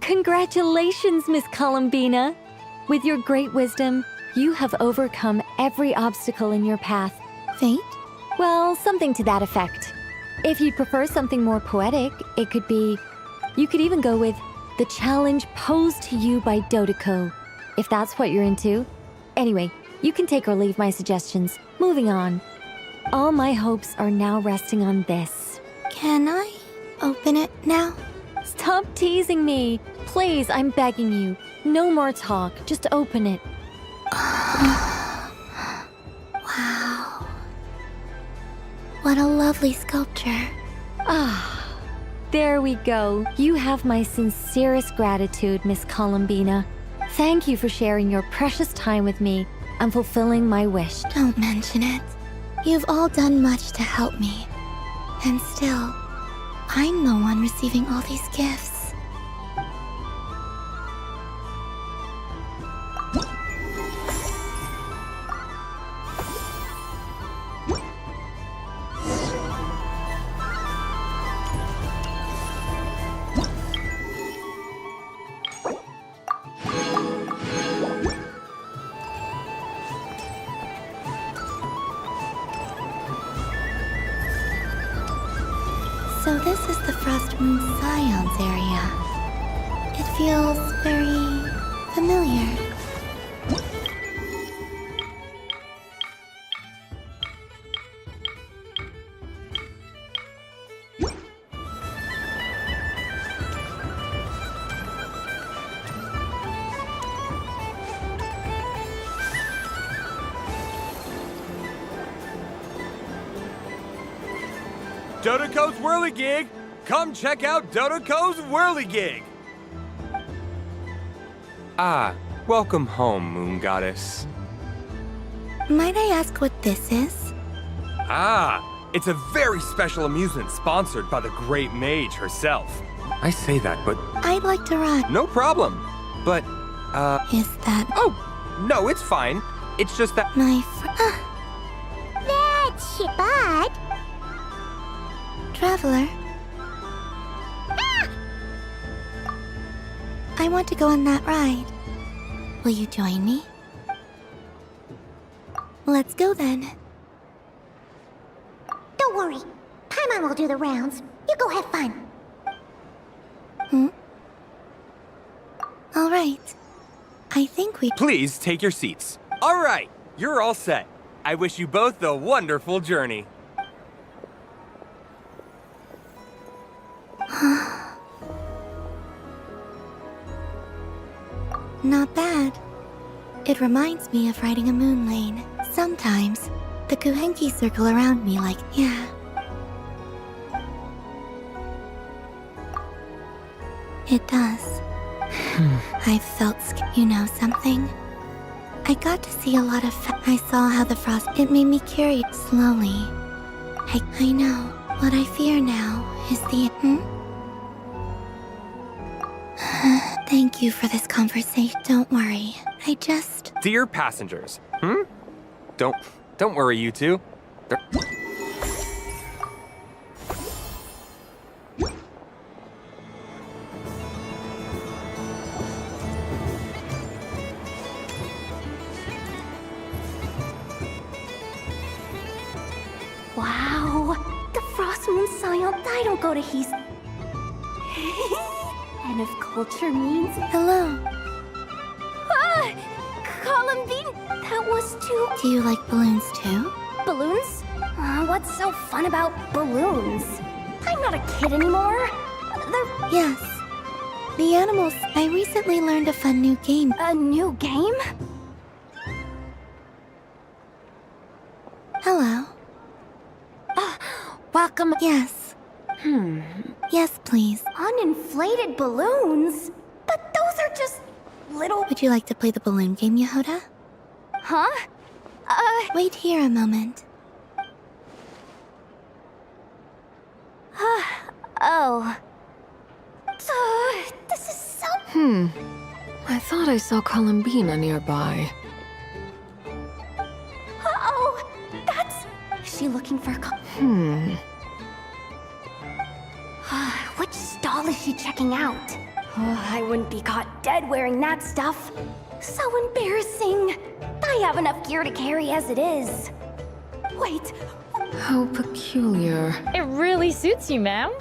Congratulations, Miss Columbina! With your great wisdom, you have overcome every obstacle in your path. Fate? Well, something to that effect. If you'd prefer something more poetic, it could be... You could even go with the challenge posed to you by Dodeko, if that's what you're into. Anyway, you can take or leave my suggestions. Moving on. All my hopes are now resting on this. Can I open it now? Stop teasing me! Please, I'm begging you. No more talk. Just open it. Wow. What a lovely sculpture. Ah, there we go. You have my sincerest gratitude, Miss Columbina. Thank you for sharing your precious time with me and fulfilling my wish. Don't mention it. You've all done much to help me. And still, I'm the one receiving all these gifts. So this is the Frost Moon Scions area. It feels very familiar. Dodoko's Whirligig! Come check out Dodoko's Whirligig! Ah, welcome home, Moon Goddess. Might I ask what this is? Ah, it's a very special amusement sponsored by the great mage herself. I say that, but... I'd like to ride. No problem. But, Is that... Oh, no, it's fine. It's just that... That's shit, bud. Traveler. I want to go on that ride. Will you join me? Let's go then. Don't worry. Paimon will do the rounds. You go have fun. All right. I think we... Please take your seats. All right, you're all set. I wish you both a wonderful journey. Not bad. It reminds me of riding a moon lane. Sometimes, the Kuhenki circle around me like, yeah. It does. I've felt, you know something? I got to see a lot of I saw how the frost, it made me curious slowly. I know. What I fear now is the, Thank you for this conversation. Don't worry. I just... Dear passengers, Don't worry, you two. Wow. The Frost Moon Scion don't go to his... And if culture means... Hello. Ah! Columbine! That was too... Do you like balloons too? Balloons? What's so fun about balloons? I'm not a kid anymore. Yes. The animals... I recently learned a fun new game. A new game? Hello. Welcome. Yes. Yes, please. Uninflated balloons? But those are just little... Would you like to play the balloon game, Yehoda? Huh? Wait here a moment. Oh. This is so... I thought I saw Columbina nearby. Uh-oh! That's... Is she looking for... Which stall is she checking out? Oh, I wouldn't be caught dead wearing that stuff. So embarrassing. I have enough gear to carry as it is. Wait. How peculiar. It really suits you, ma'am.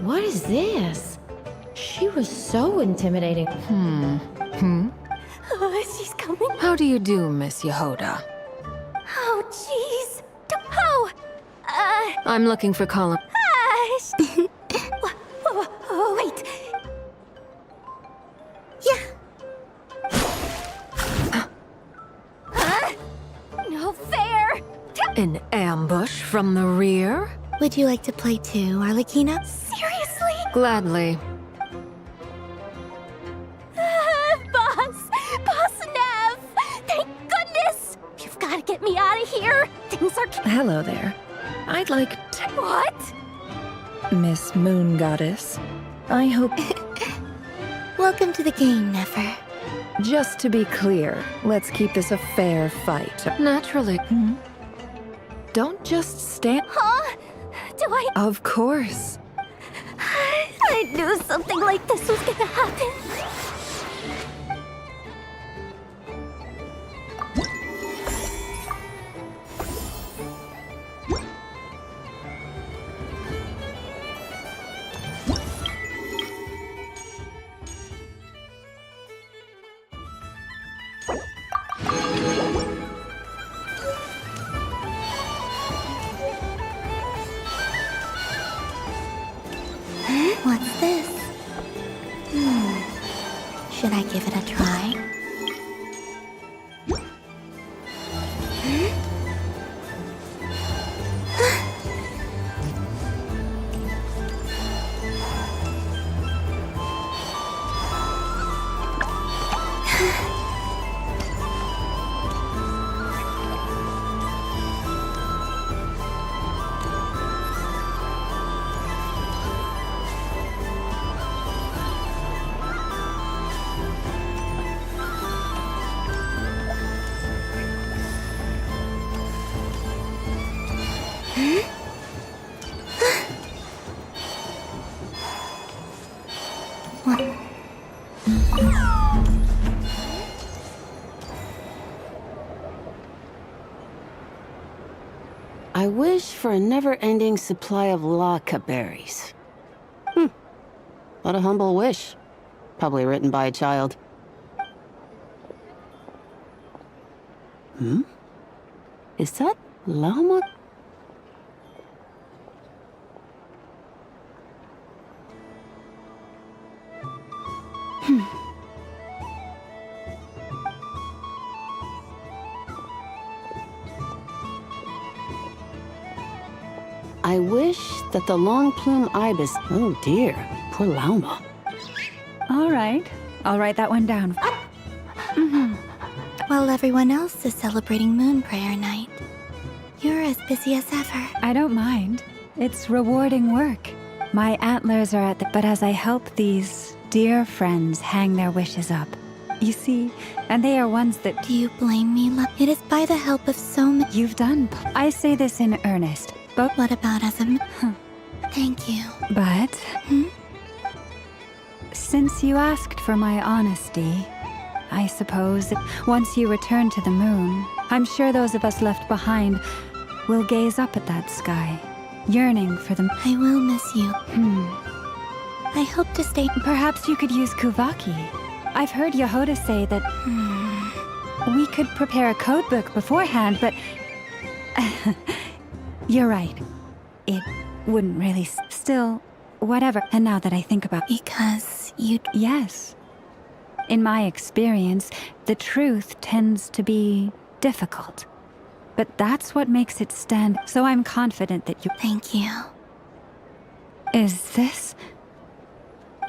What is this? She was so intimidating. She's coming. How do you do, Miss Yehoda? Oh, jeez. I'm looking for Colum. Wait. No fair. An ambush from the rear? Would you like to play too, Arlecchino? Seriously? Gladly. Boss Nev! Thank goodness! You've got to get me out of here. Things are... Hello there. I'd like to... What? Miss Moon Goddess. I hope... Welcome to the game, Nefer. Just to be clear, let's keep this a fair fight. Naturally. Don't just stand... Huh? Do I... Of course. I knew something like this was gonna happen. What's this? Should I give it a try? I wish for a never-ending supply of laka berries. What a humble wish. Probably written by a child. Is that llama? I wish that the long plume ibis... Oh dear, poor llama. All right. I'll write that one down. While everyone else is celebrating Moon Prayer Night, you're as busy as ever. I don't mind. It's rewarding work. My antlers are at the... But as I help these dear friends hang their wishes up, you see, and they are ones that... Do you blame me, It is by the help of so many... You've done... I say this in earnest. But what about as a... Thank you. But... Since you asked for my honesty, I suppose once you return to the moon, I'm sure those of us left behind will gaze up at that sky, yearning for them. I will miss you. I hope to stay... Perhaps you could use Kuvaki. I've heard Yehoda say that... We could prepare a codebook beforehand, but... You're right. It wouldn't really... Still, whatever. And now that I think about... Because you... Yes. In my experience, the truth tends to be difficult. but that's what makes it stand. So I'm confident that you. Thank you. Is this?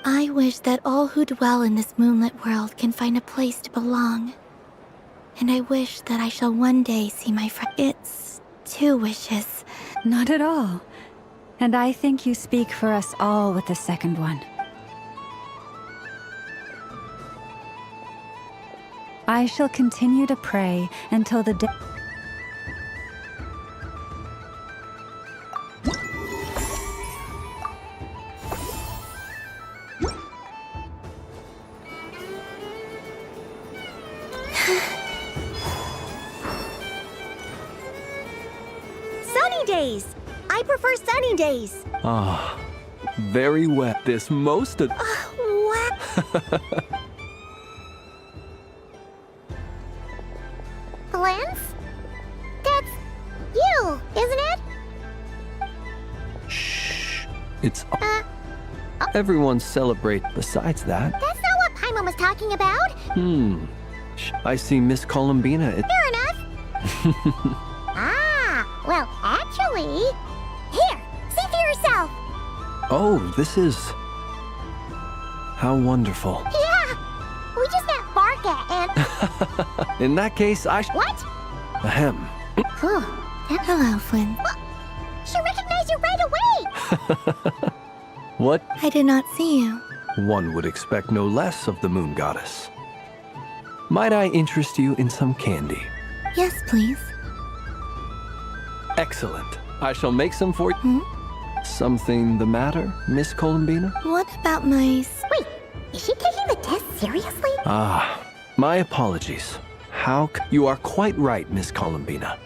I wish that all who dwell in this moonlit world can find a place to belong. And I wish that I shall one day see my friend. It's 2 wishes. Not at all. And I think you speak for us all with the second one. I shall continue to pray until the day. Sunny days! I prefer sunny days. Ah, very wet. This most of. What? Lance? That's you, isn't it? Shh. It's. Everyone celebrate. Besides that. That's not what Paimon was talking about. I see Miss Columbina. Fair enough. Well, actually... Here, see for yourself. Oh, this is. How wonderful. Yeah, we just met Barca and... In that case, I. What? Ahem. Hello, Flynn. She recognized you right away! What? I did not see you. One would expect no less of the moon goddess. Might I interest you in some candy? Yes, please. Excellent. I shall make some for you. Something the matter, Miss Columbina? What about my... Wait, is she taking the test seriously? Ah, my apologies. You are quite right, Miss Columbina.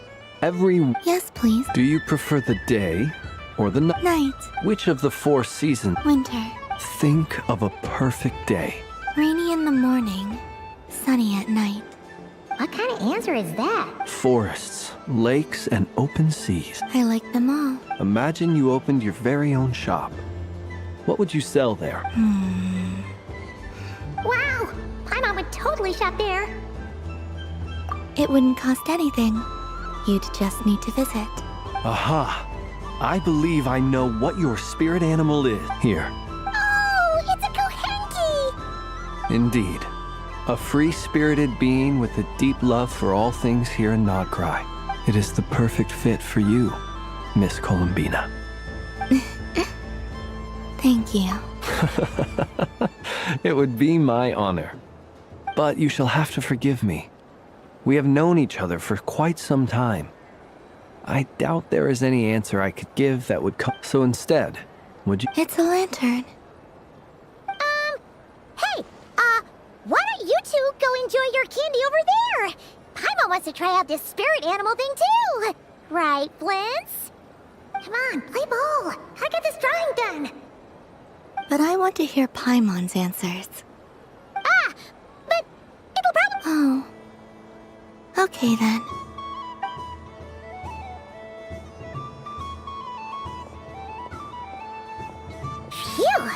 Every... Yes, please. Do you prefer the day or the night? Night. Which of the 4 seasons? Winter. Think of a perfect day. Rainy in the morning, sunny at night. What kind of answer is that? Forests, lakes, and open seas. I like them all. Imagine you opened your very own shop. What would you sell there? Wow! Paimon would totally shop there. It wouldn't cost anything. You'd just need to visit. Aha! I believe I know what your spirit animal is. Here. Oh, it's a Kohenki! Indeed. A free-spirited being with a deep love for all things here in Nodcry. It is the perfect fit for you, Miss Columbina. Thank you. It would be my honor. But you shall have to forgive me. We have known each other for quite some time. I doubt there is any answer I could give that would come. So instead, would you? It's a lantern. Hey, why don't you two go enjoy your candy over there? Paimon wants to try out this spirit animal thing too. Right, Flintz? Come on, play ball. I got this drawing done. But I want to hear Paimon's answers. But it'll probably... Oh. Okay then. Phew.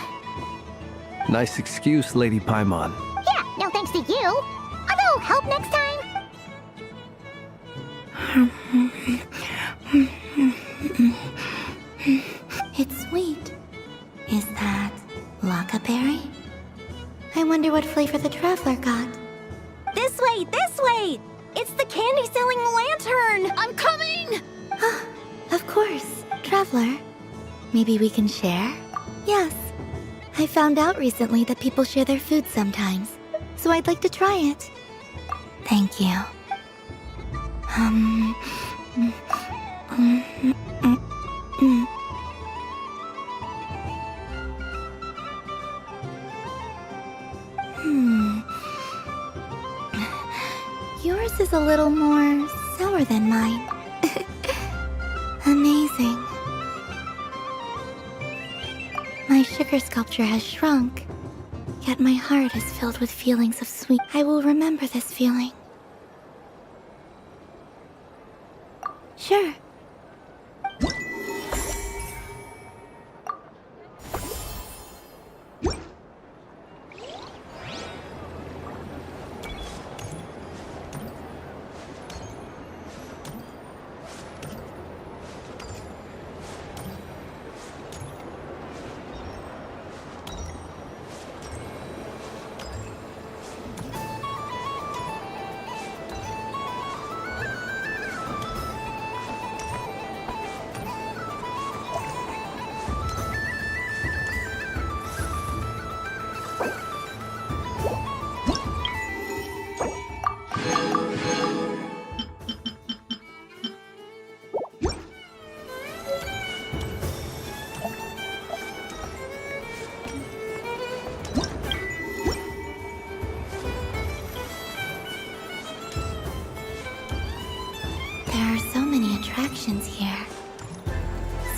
Nice excuse, Lady Paimon. Yeah, no thanks to you. Although, help next time. It's sweet. Is that Lockaberry? I wonder what flavor the Traveler got. This way, this way! It's the candy-selling lantern! I'm coming! Of course. Traveler, maybe we can share? Yes. I found out recently that people share their food sometimes, so I'd like to try it. Thank you. Yours is a little more sour than mine. Amazing. My sugar sculpture has shrunk, yet my heart is filled with feelings of sweet. I will remember this feeling. Sure.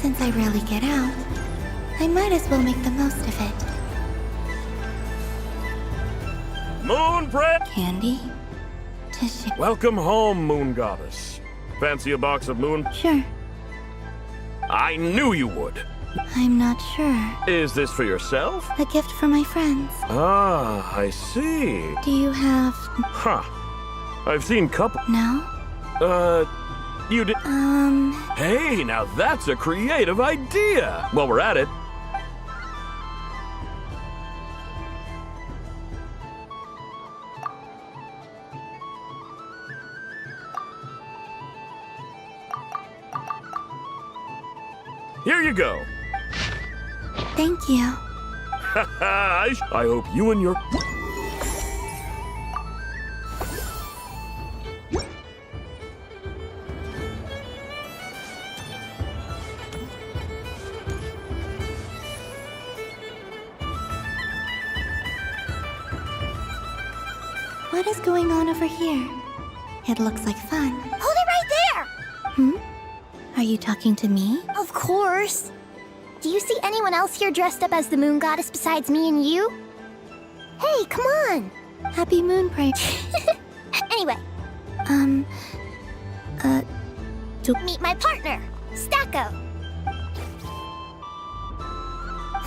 Since I rarely get out, I might as well make the most of it. Moon Prince! Candy? Tissue? Welcome home, Moon Goddess. Fancy a box of moon? Sure. I knew you would. I'm not sure. Is this for yourself? A gift for my friends. Ah, I see. Do you have... Huh. I've seen couple... No? You did... Hey, now that's a creative idea! While we're at it... Here you go. Thank you. I hope you and your... What is going on over here? It looks like fun. Hold it right there! Are you talking to me? Of course. Do you see anyone else here dressed up as the moon goddess besides me and you? Hey, come on! Happy Moon Parade. Anyway. Meet my partner, Stacko.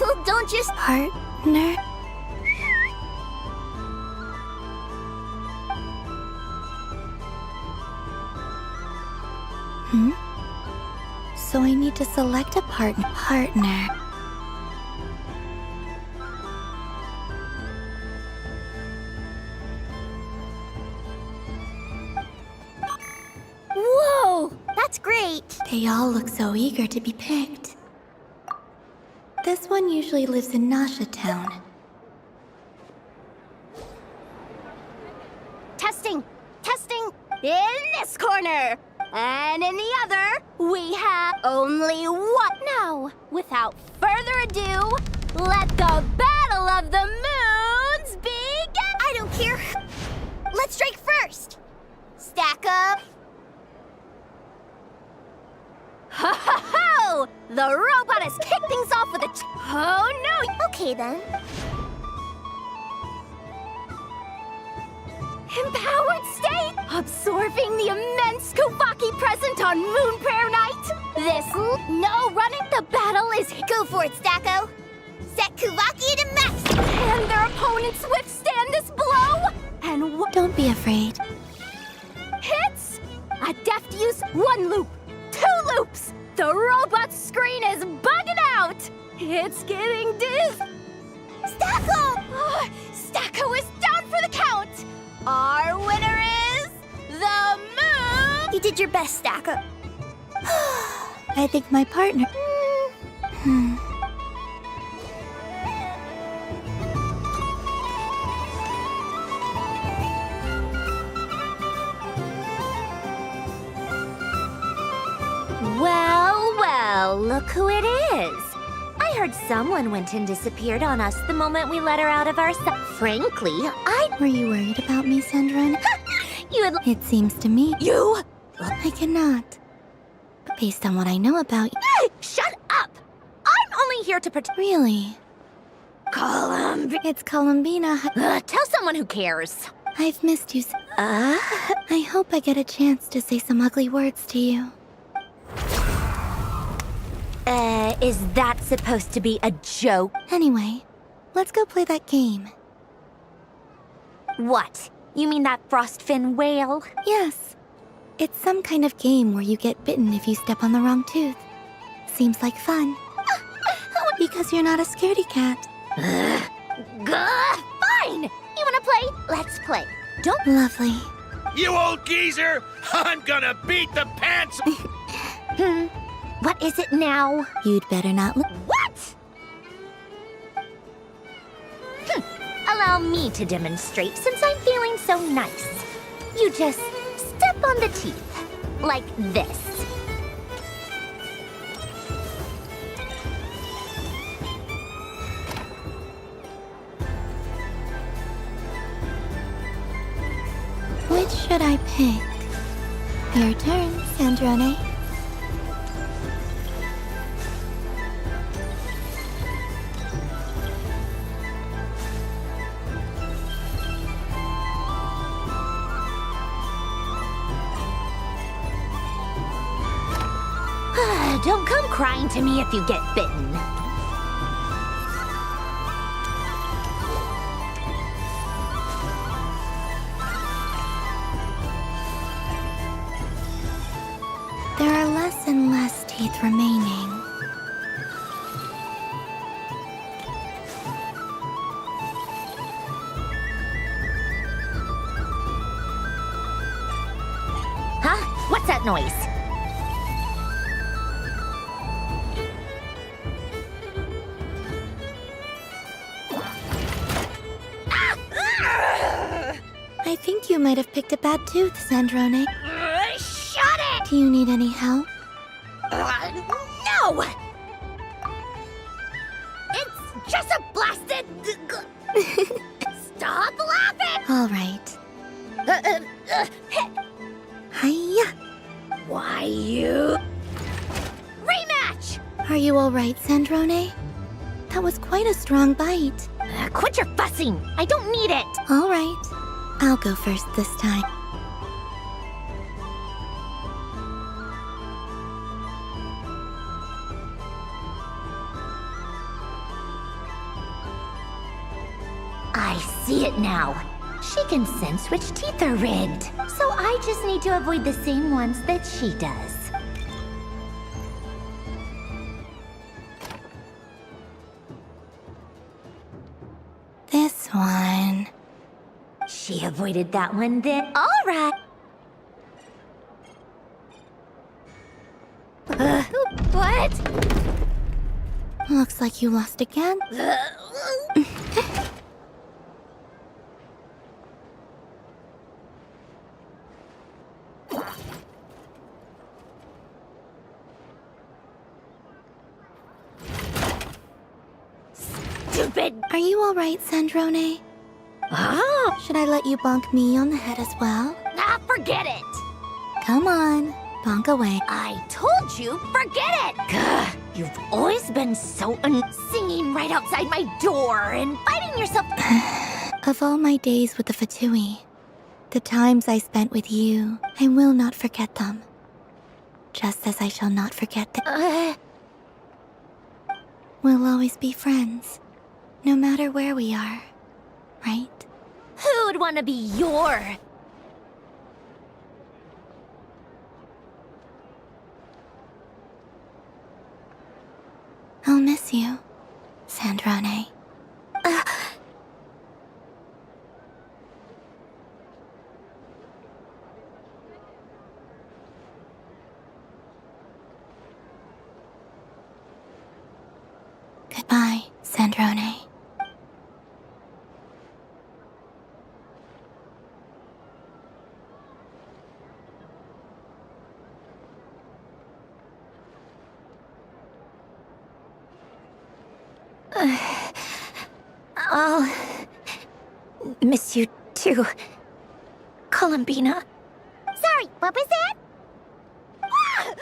Well, don't just... Partner? So I need to select a partner. Whoa! That's great! They all look so eager to be picked. This one usually lives in Nasha Town. Testing! In this corner! And in the other, we have only one. Now, without further ado, let the Battle of the Moons begin! I don't care. Let's strike first. Stack up. Ho ho ho! The robot has kicked things off with a oh no! Okay then. Empowered state! Absorbing the immense Kuvaki present on Moon Prayer Night! No running the battle is... Go for it, Stacko! Set Kuvaki to max! Can their opponents withstand this blow? And don't be afraid. Hits! A deft use, 1 loop, 2 loops! The robot's screen is bugging out! It's getting Stacko! Stacko is down for the count! Our winner is the Moon! You did your best, Stacko. I think my partner... Well, look who it is. I heard someone went and disappeared on us the moment we let her out of our Frankly, Were you worried about me, Sandrone? It seems to me... You? I cannot. Based on what I know about you... Shut up! I'm only here to protect... Really? It's Columbina. Tell someone who cares. I've missed you. I hope I get a chance to say some ugly words to you. Is that supposed to be a joke? Anyway, let's go play that game. What? You mean that frostfin whale? Yes. It's some kind of game where you get bitten if you step on the wrong tooth. Seems like fun. Because you're not a scaredy cat. Fine! You wanna play? Let's play. Don't... Lovely. You old geezer! I'm gonna beat the pants... What is it now? You'd better not look... What? Allow me to demonstrate since I'm feeling so nice. You just step on the teeth, like this. Which should I pick? Your turn, Sandrone. Don't come crying to me if you get bitten. There are less and less teeth remaining. Huh? What's that noise? I think you might have picked a bad tooth, Sandrone. Shut it! Do you need any help? No! It's just a blasted... Stop laughing! All right. Hiya. Why you... Rematch! Are you all right, Sandrone? That was quite a strong bite. Quit your fussing! I don't need it! All right. I'll go first this time. I see it now. She can sense which teeth are rigged. So I just need to avoid the same ones that she does. This one. She avoided that one then. All right. What? Looks like you lost again. Stupid! Are you all right, Sandrone? Ah! Should I let you bonk me on the head as well? Ah, forget it! Come on, bonk away. I told you, forget it! Gah, you've always been so singing right outside my door and biting yourself. Of all my days with the Fatui, the times I spent with you, I will not forget them. Just as I shall not forget the... We'll always be friends, no matter where we are, right? Who'd want to be your... I'll miss you, Sandrone. Goodbye, Sandrone. I'll miss you too, Columbina. Sorry, what was that? Ah!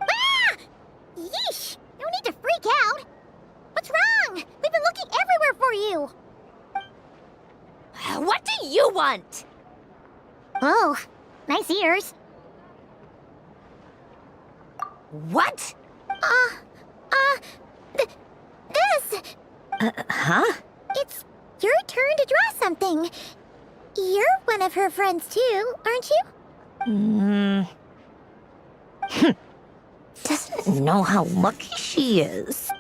Ah! Yeesh! No need to freak out. What's wrong? We've been looking everywhere for you. What do you want? Oh, nice ears. What? This! Huh? It's your turn to draw something. You're one of her friends too, aren't you? Doesn't know how lucky she is.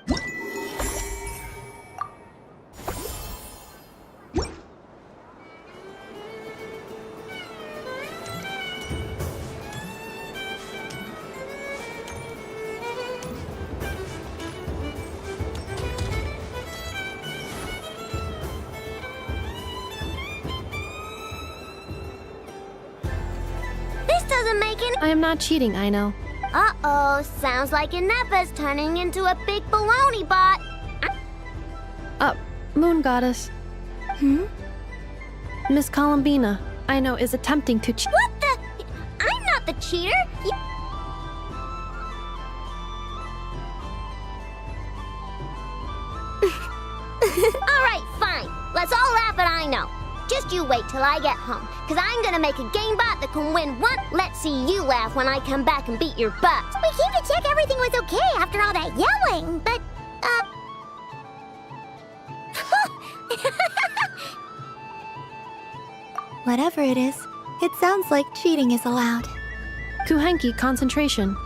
Doesn't make any... I am not cheating, I know. Uh-oh, sounds like Inepa's turning into a big baloney bot. Moon Goddess. Miss Columbina, I know, is attempting to cheat. What the? I'm not the cheater. All right, fine. Let's all laugh at I know. Just you wait till I get home, because I'm gonna make a game bot that can win one. Let's see you laugh when I come back and beat your butt. We came to check everything was okay after all that yelling, but, Whatever it is, it sounds like cheating is allowed. Kuhenki concentration.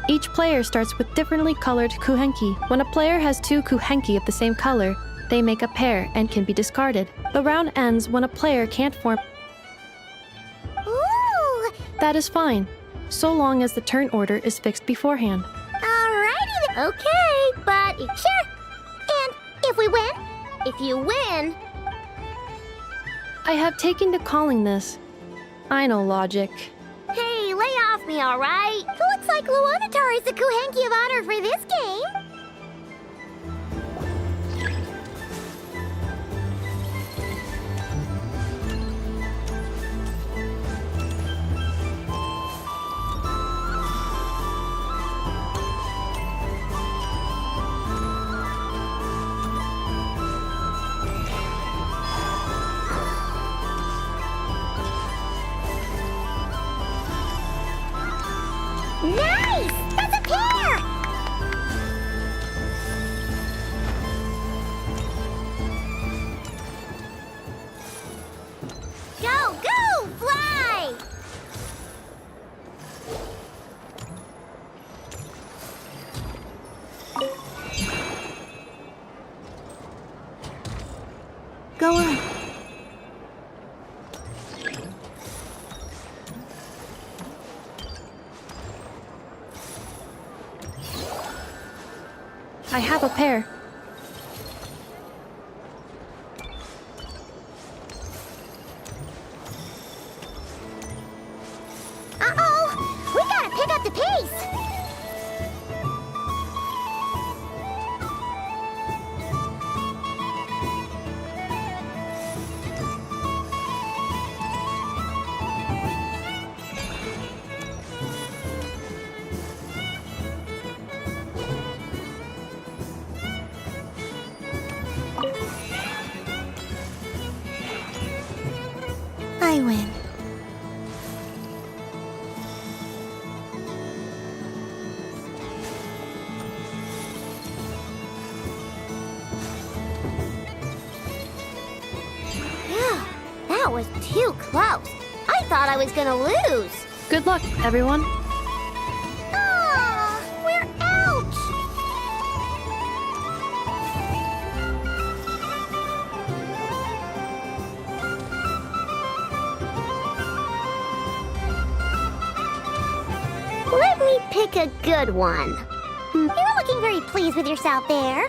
Each player starts with differently colored kuhenki. When a player has 2 kuhenki of the same color, they make a pair and can be discarded. The round ends when a player can't form. Ooh! That is fine, so long as the turn order is fixed beforehand. Alrighty then. Okay, but sure. And if we win? If you win... I have taken to calling this. I know logic. Hey, lay off me, alright? Looks like Luanatar is the Kuhenki of honor for this game. Nice! That's a pair! Go, go, fly! Go on. I have a pair. Uh-oh! We gotta pick up the pace! I win. Phew, that was too close. I thought I was gonna lose. Good luck, everyone. Ah, we're out! Let me pick a good one. You're looking very pleased with yourself there.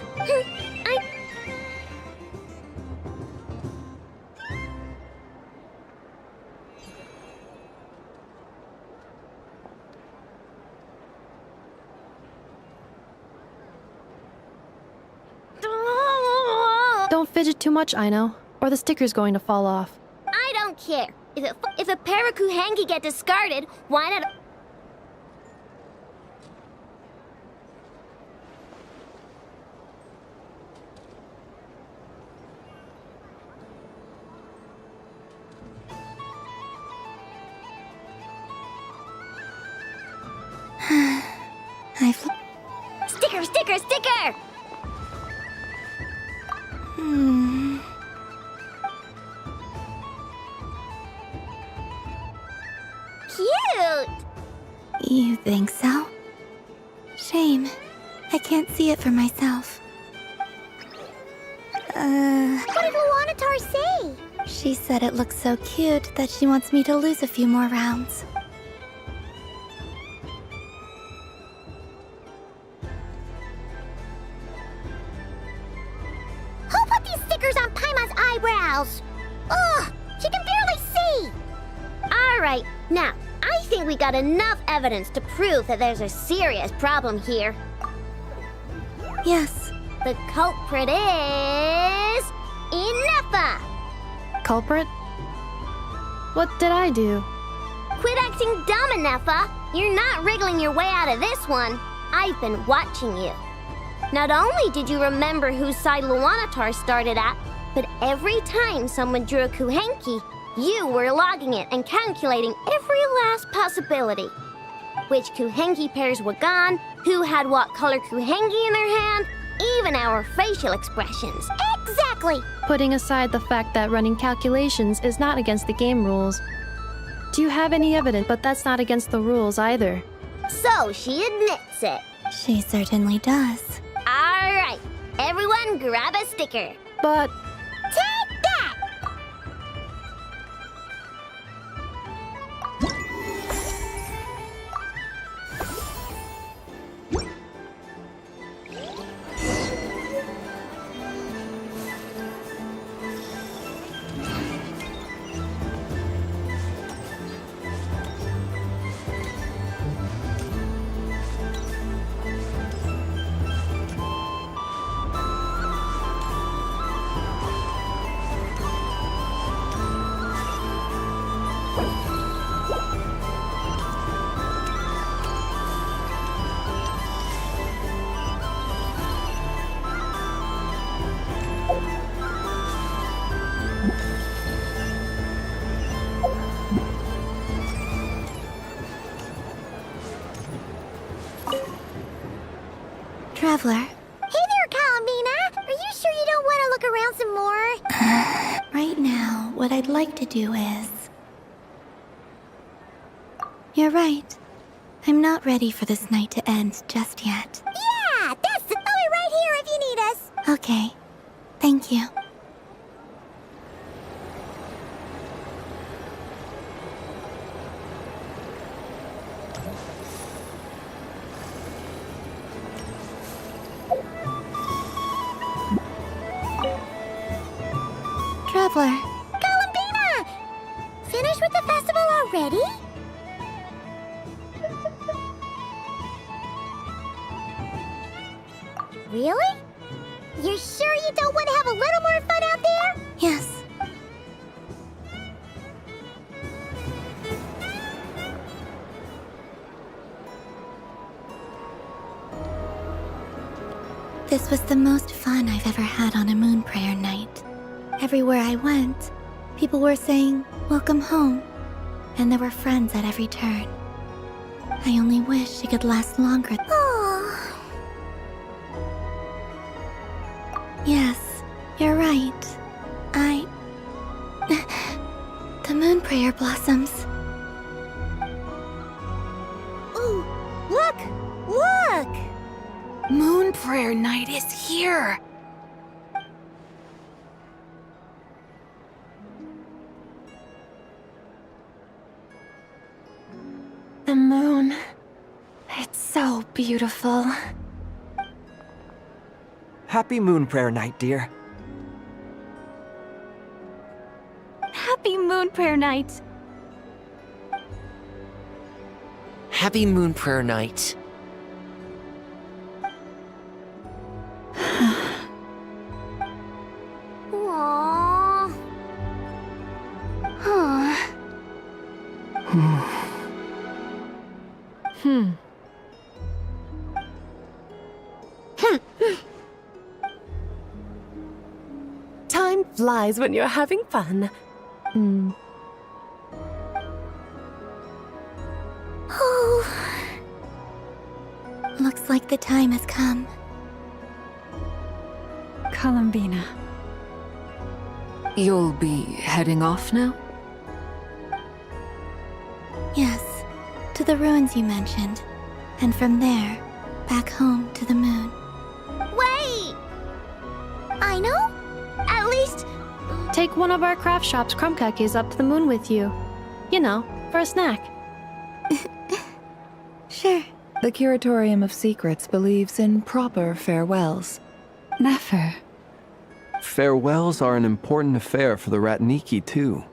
Don't fidget too much, Aino, or the sticker's going to fall off. I don't care. If a pair of Kuhenki get discarded, why not... Sticker, sticker, sticker! Cute! You think so? Shame. I can't see it for myself. What did Luanatar say? She said it looks so cute that she wants me to lose a few more rounds. Who put these stickers on Paimon's eyebrows? Ugh, she can barely see! Alright, now, I think we got enough evidence to prove that there's a serious problem here. Yes. The culprit is... Inefa! Culprit? What did I do? Quit acting dumb, Inefa! You're not wriggling your way out of this one. I've been watching you. Not only did you remember whose side Luanatar started at, But every time someone drew a kuhenki, you were logging it and calculating every last possibility. Which kuhenki pairs were gone, who had what color kuhenki in their hand, even our facial expressions. Exactly! Putting aside the fact that running calculations is not against the game rules. Do you have any evidence? But that's not against the rules either. So she admits it. She certainly does. Alright, everyone grab a sticker. But... Take that! Traveler. Hey there, Columbina! Are you sure you don't want to look around some more? Right now, what I'd like to do is... You're right. I'm not ready for this night to end just yet. Yeah! That's the... I'll be right here if you need us! Okay. Thank you. Traveler. Columbina! Finished with the festival already? Really? You're sure you don't want to have a little more fun out there? Yes. This was the most fun I've ever had on a moon prayer night. Everywhere I went, people were saying, "Welcome home," and there were friends at every turn. I only wish it could last longer. Oh. Yes, you're right. The moon prayer blossoms. Ooh, look! Look! Moon prayer night is here! The moon. It's so beautiful. Happy Moon Prayer Night, dear. Happy Moon Prayer Night! Happy Moon Prayer Night. Aww. Huh. Time flies when you're having fun. Oh. Looks like the time has come. Columbina. You'll be heading off now? Yes, to the ruins you mentioned. And from there, back home to the moon. Wait! I know? At least... Take one of our craft shop's crumb cookies up to the moon with you. You know, for a snack. Sure. The Curatorium of Secrets believes in proper farewells. Never. Farewells are an important affair for the Ratniki, too.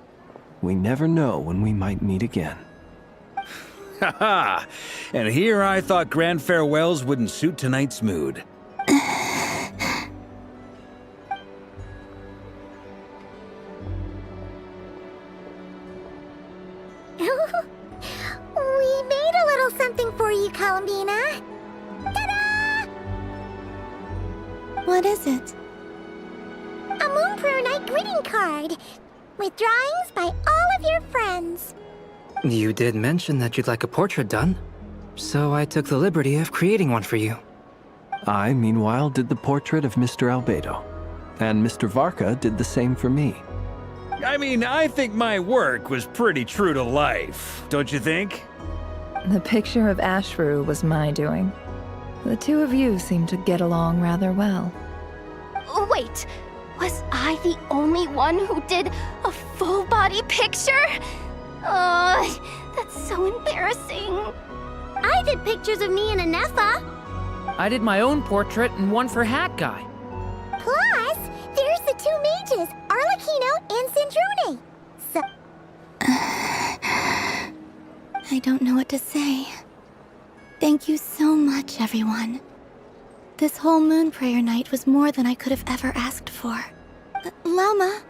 We never know when we might meet again. Haha! And here I thought grand farewells wouldn't suit tonight's mood. We made a little something for you, Columbina. Ta-da! What is it? A Moon Prayer Night greeting card with drawings by all of your friends. You did mention that you'd like a portrait done, so I took the liberty of creating one for you. I, meanwhile, did the portrait of Mr. Albedo, and Mr. Varka did the same for me. I mean, I think my work was pretty true to life, don't you think? The picture of Ashru was my doing. The two of you seem to get along rather well. Wait, was I the only one who did a full body picture? That's so embarrassing. I did pictures of me and Anefa. I did my own portrait and one for Hat Guy. Plus, there's the two mages, Arlecchino and Sandrone. So... I don't know what to say. Thank you so much, everyone. This whole Moon Prayer Night was more than I could have ever asked for. Lama,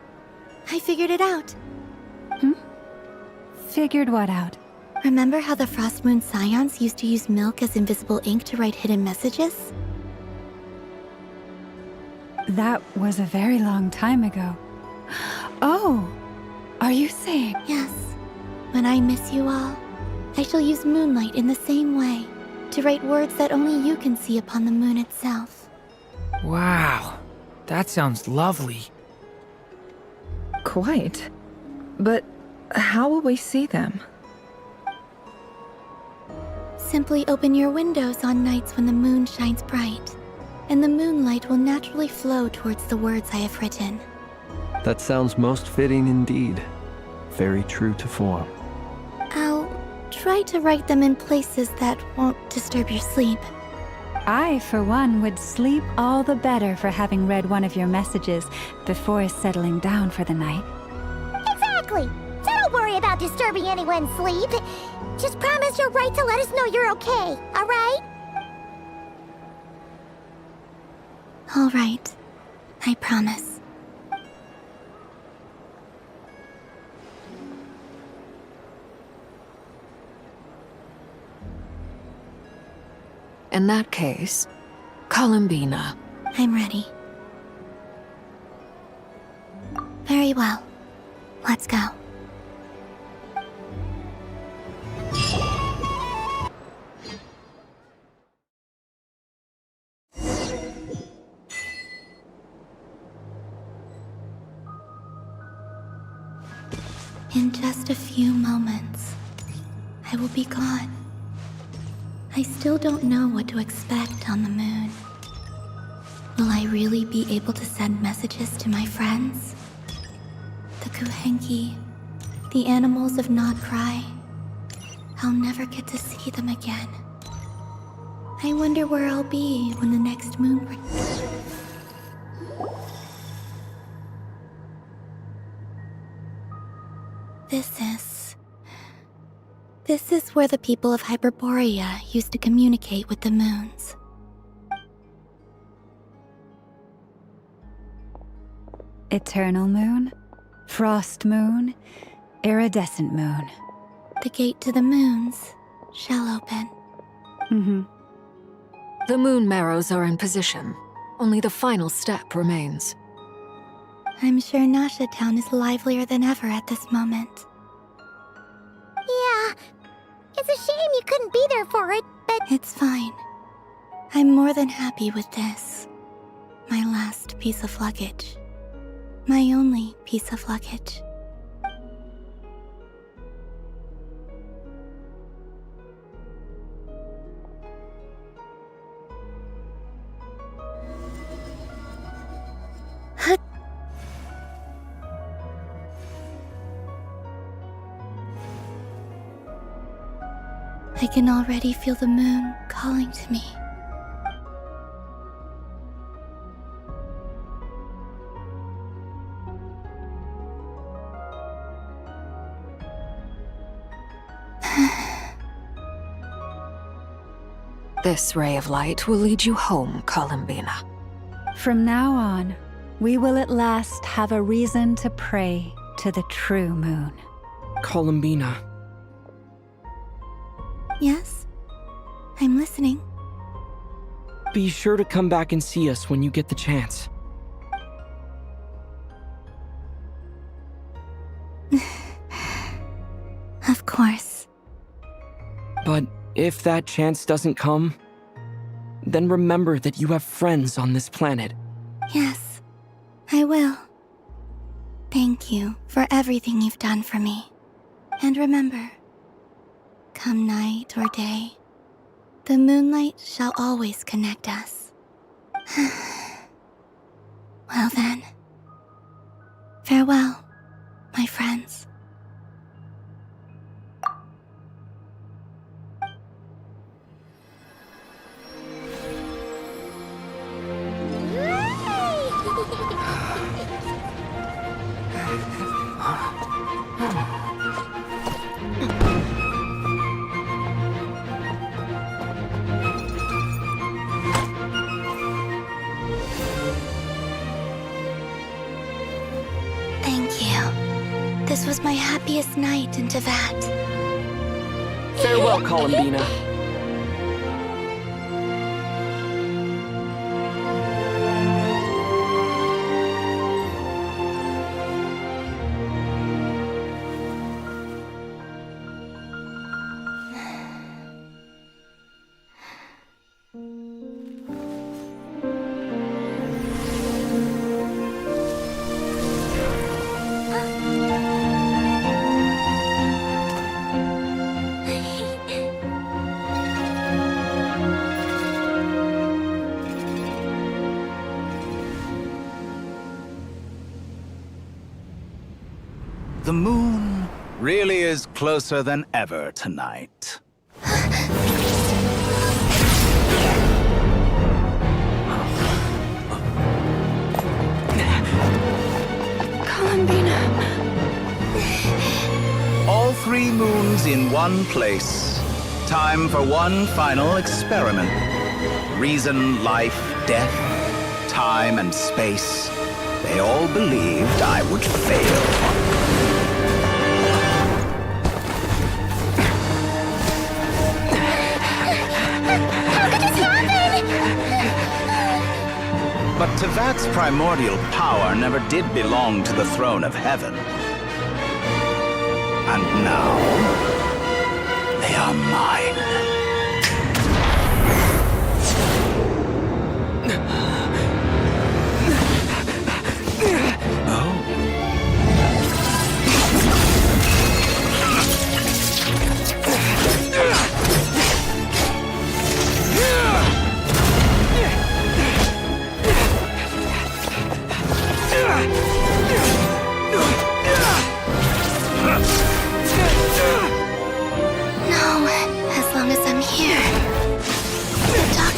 I figured it out. Figured what out? Remember how the Frost Moon Scions used to use milk as invisible ink to write hidden messages? That was a very long time ago. Oh, are you saying? Yes. When I miss you all, I shall use Moonlight in the same way, to write words that only you can see upon the moon itself. Wow, that sounds lovely. Quite. But how will we see them? Simply open your windows on nights when the moon shines bright, and the moonlight will naturally flow towards the words I have written. That sounds most fitting indeed. Very true to form. I'll try to write them in places that won't disturb your sleep. I, for one, would sleep all the better for having read one of your messages before settling down for the night. Exactly. So don't worry about disturbing anyone's sleep. Just promise you'll write to let us know you're okay, all right? All right. I promise. In that case, Columbina. I'm ready. Very well. Let's go. In just a few moments, I will be gone. I still don't know what to expect on the moon. Will I really be able to send messages to my friends? The Kuhenki, the animals of Not Cry. I'll never get to see them again. I wonder where I'll be when the next moon... This is where the people of Hyperborea used to communicate with the moons. Eternal moon, frost moon, iridescent moon. The gate to the moons shall open. The moon marrows are in position. Only the final step remains. I'm sure Nasha Town is livelier than ever at this moment. Yeah, it's a shame you couldn't be there for it, but... It's fine. I'm more than happy with this. My last piece of luggage. My only piece of luggage. I can already feel the moon calling to me. This ray of light will lead you home, Columbina. From now on, we will at last have a reason to pray to the true moon. Columbina. Yes? I'm listening. Be sure to come back and see us when you get the chance. Of course. But if that chance doesn't come, then remember that you have friends on this planet. Yes, I will. Thank you for everything you've done for me. And remember, come night or day, the moonlight shall always connect us. Well then, farewell, my friends. Thank you. This was my happiest night in Tevat. Farewell, Columbina. The moon really is closer than ever tonight. Columbina. All 3 moons in one place. Time for one final experiment. Reason, life, death, time, and space. They all believed I would fail. But Tevat's primordial power never did belong to the throne of heaven. And now, they are mine.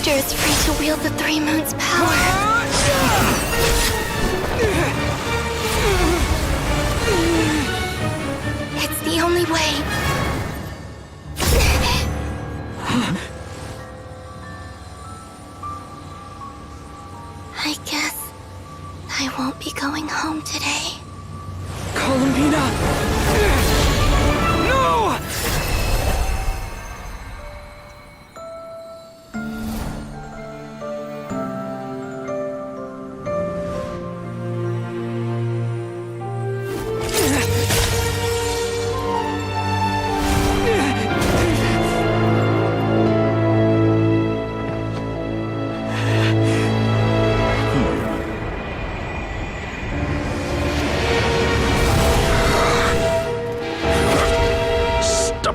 Is free to wield the 3 moons' power. It's the only way. I guess I won't be going home today. Columbina! No!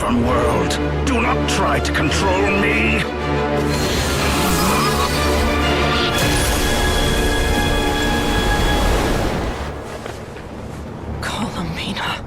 World, do not try to control me! Columbina.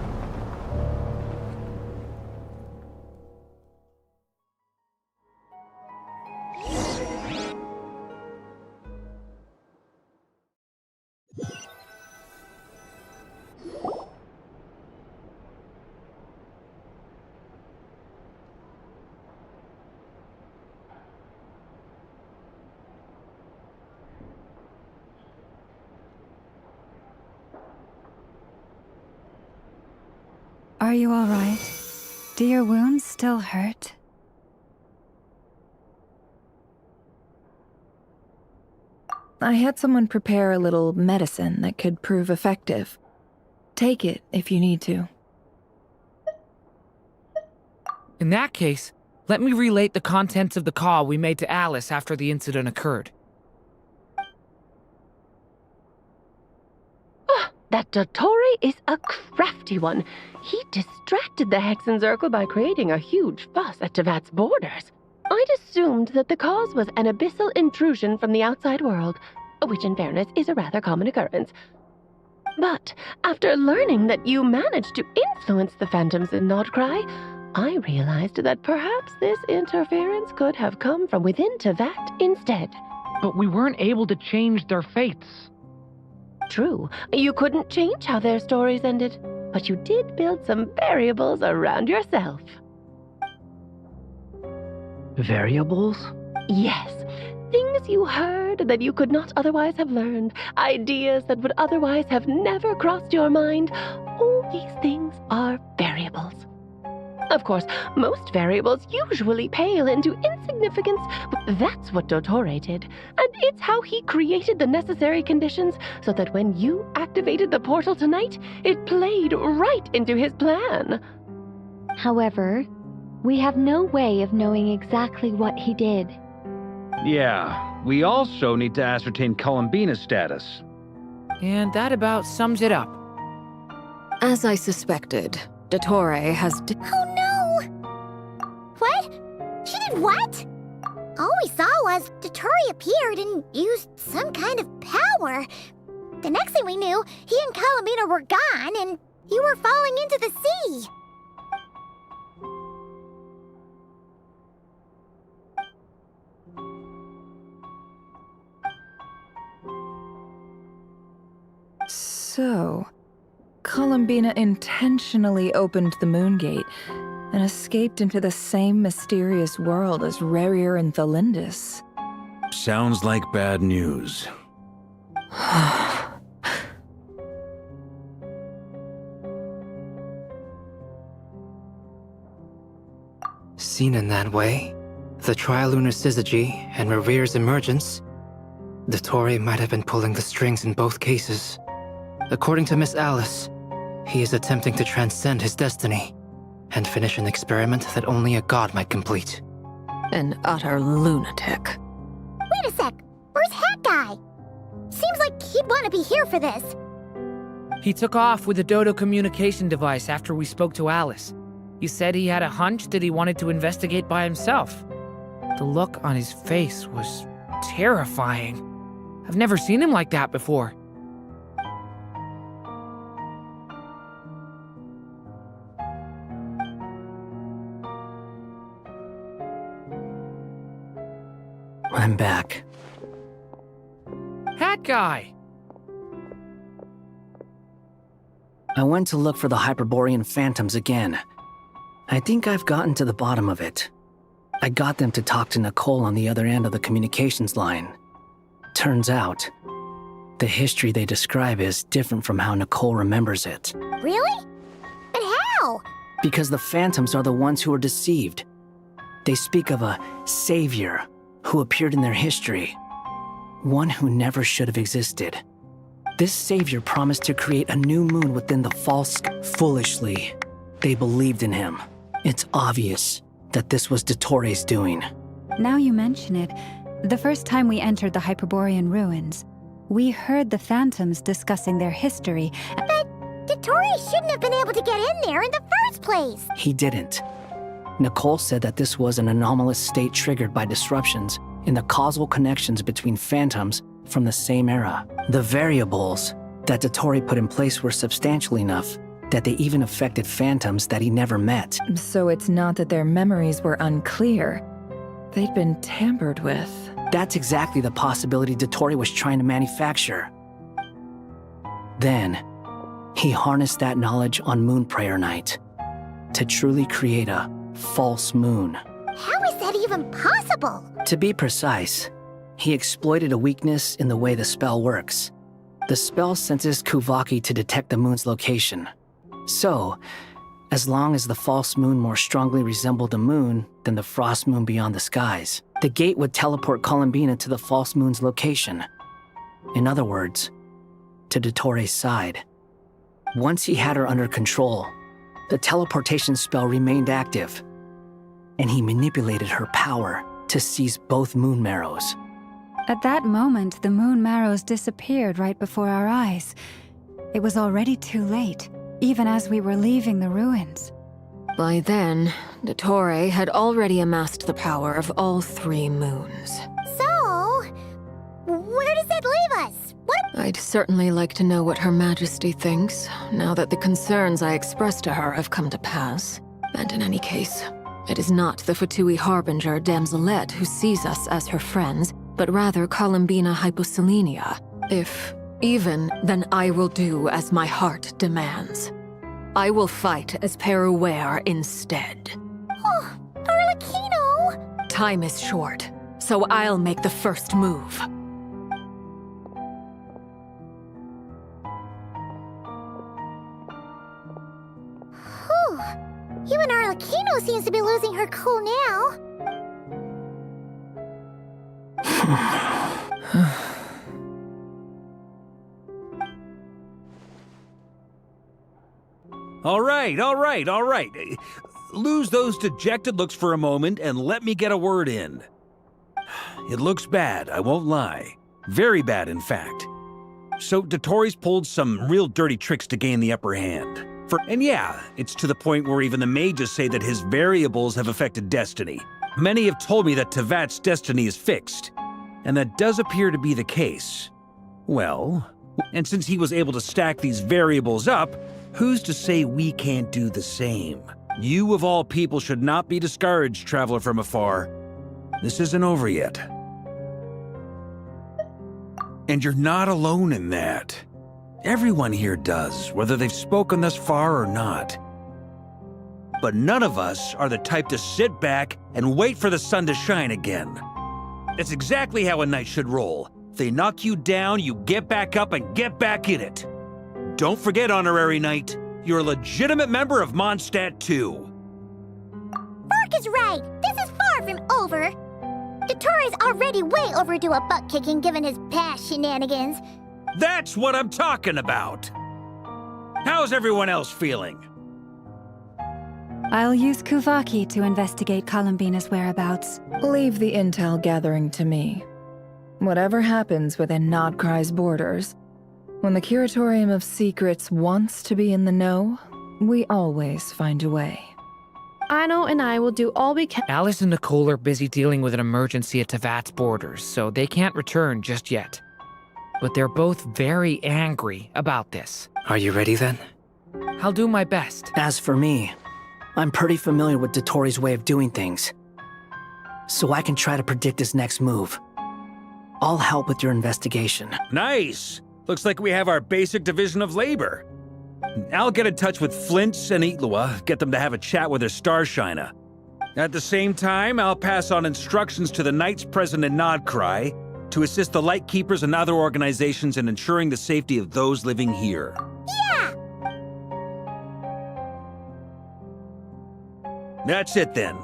Are you all right? Do your wounds still hurt? I had someone prepare a little medicine that could prove effective. Take it if you need to. In that case, let me relate the contents of the call we made to Alice after the incident occurred. That Dottore is a crafty one. He distracted the Hexen Circle by creating a huge fuss at Tevat's borders. I'd assumed that the cause was an abyssal intrusion from the outside world, which in fairness is a rather common occurrence. But after learning that you managed to influence the phantoms in Nodcry, I realized that perhaps this interference could have come from within Tevat instead. But we weren't able to change their fates. True, you couldn't change how their stories ended, but you did build some variables around yourself. Variables? Yes, things you heard that you could not otherwise have learned, ideas that would otherwise have never crossed your mind. All these things are variables. Of course, most variables usually pale into insignificance, but that's what Dottore did. And it's how he created the necessary conditions so that when you activated the portal tonight, it played right into his plan. However, we have no way of knowing exactly what he did. Yeah, we also need to ascertain Columbina's status. And that about sums it up. As I suspected, Dottore has... Oh no! What? She did what? All we saw was Dottore appeared and used some kind of power. The next thing we knew, he and Columbina were gone and you were falling into the sea. So, Columbina intentionally opened the Moon Gate and escaped into the same mysterious world as Rerir and Thalindis. Sounds like bad news. Seen in that way, the Trilunar Syzygy and Rerir's emergence, Dottore might have been pulling the strings in both cases. According to Miss Alice, he is attempting to transcend his destiny and finish an experiment that only a god might complete. An utter lunatic. Wait a sec, where's Hat Guy? Seems like he'd want to be here for this. He took off with the Dodo communication device after we spoke to Alice. He said he had a hunch that he wanted to investigate by himself. The look on his face was terrifying. I've never seen him like that before. I'm back. Hat Guy! I went to look for the Hyperborean phantoms again. I think I've gotten to the bottom of it. I got them to talk to Nicole on the other end of the communications line. Turns out, the history they describe is different from how Nicole remembers it. Really? But how? Because the phantoms are the ones who are deceived. They speak of a savior who appeared in their history, one who never should have existed. This savior promised to create a new moon within the false. Foolishly, they believed in him. It's obvious that this was Dottore's doing. Now you mention it, the first time we entered the Hyperborean ruins, we heard the phantoms discussing their history. But Dottore shouldn't have been able to get in there in the first place. He didn't. Nicole said that this was an anomalous state triggered by disruptions in the causal connections between phantoms from the same era. The variables that Dottore put in place were substantial enough that they even affected phantoms that he never met. So it's not that their memories were unclear. They'd been tampered with. That's exactly the possibility Dottore was trying to manufacture. Then, he harnessed that knowledge on Moon Prayer Night to truly create a false moon. How is that even possible? To be precise, he exploited a weakness in the way the spell works. The spell senses Kuvaki to detect the moon's location. So, as long as the false moon more strongly resembled the moon than the frost moon beyond the skies, the gate would teleport Columbina to the false moon's location. In other words, to Dottore's side. Once he had her under control, the teleportation spell remained active. and he manipulated her power to seize both moon marrows. At that moment, the moon marrows disappeared right before our eyes. It was already too late, even as we were leaving the ruins. By then, Dottore had already amassed the power of all 3 moons. So, where does that leave us? I'd certainly like to know what Her Majesty thinks, now that the concerns I expressed to her have come to pass. And in any case, it is not the Fatui Harbinger Damselette who sees us as her friends, but rather Columbina Hyposelenia. If even, then I will do as my heart demands. I will fight as Peruware instead. Oh, Arlecchino! Time is short, so I'll make the first move. Whew. Even Arlecchino seems to be losing her cool now. All right. Lose those dejected looks for a moment and let me get a word in. It looks bad, I won't lie. Very bad, in fact. So Dottore's pulled some real dirty tricks to gain the upper hand. And yeah, it's to the point where even the mages say that his variables have affected destiny. Many have told me that Tevat's destiny is fixed, and that does appear to be the case. Well, and since he was able to stack these variables up, who's to say we can't do the same? You of all people should not be discouraged, traveler from afar. This isn't over yet. And you're not alone in that. Everyone here does, whether they've spoken thus far or not. But none of us are the type to sit back and wait for the sun to shine again. That's exactly how a knight should roll. If they knock you down, you get back up and get back in it. Don't forget, Honorary Knight, you're a legitimate member of Mondstadt too. Fark is right. This is far from over. Dottore's already way overdue a butt kicking given his past shenanigans. That's what I'm talking about. How's everyone else feeling? I'll use Kuvaki to investigate Columbina's whereabouts. Leave the intel gathering to me. Whatever happens within Nodcry's borders, when the Curatorium of Secrets wants to be in the know, we always find a way. Ano and I will do all we can. Alice and Nicole are busy dealing with an emergency at Tevat's borders, so they can't return just yet. But they're both very angry about this. Are you ready then? I'll do my best. As for me, I'm pretty familiar with Dottore's way of doing things, so I can try to predict his next move. I'll help with your investigation. Nice! Looks like we have our basic division of labor. I'll get in touch with Flint's and Itlua, get them to have a chat with their Starshiner. At the same time, I'll pass on instructions to the knights present in Nodcry to assist the Lightkeepers and other organizations in ensuring the safety of those living here. Yeah! That's it then.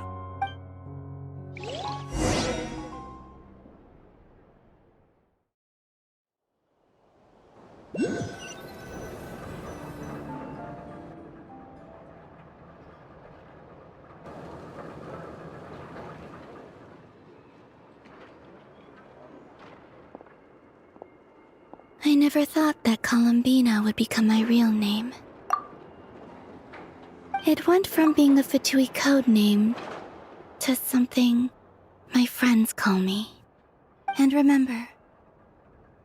I never thought that Columbina would become my real name. It went from being a Fatui code name to something my friends call me. And remember,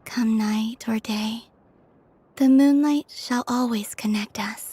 come night or day, the moonlight shall always connect us.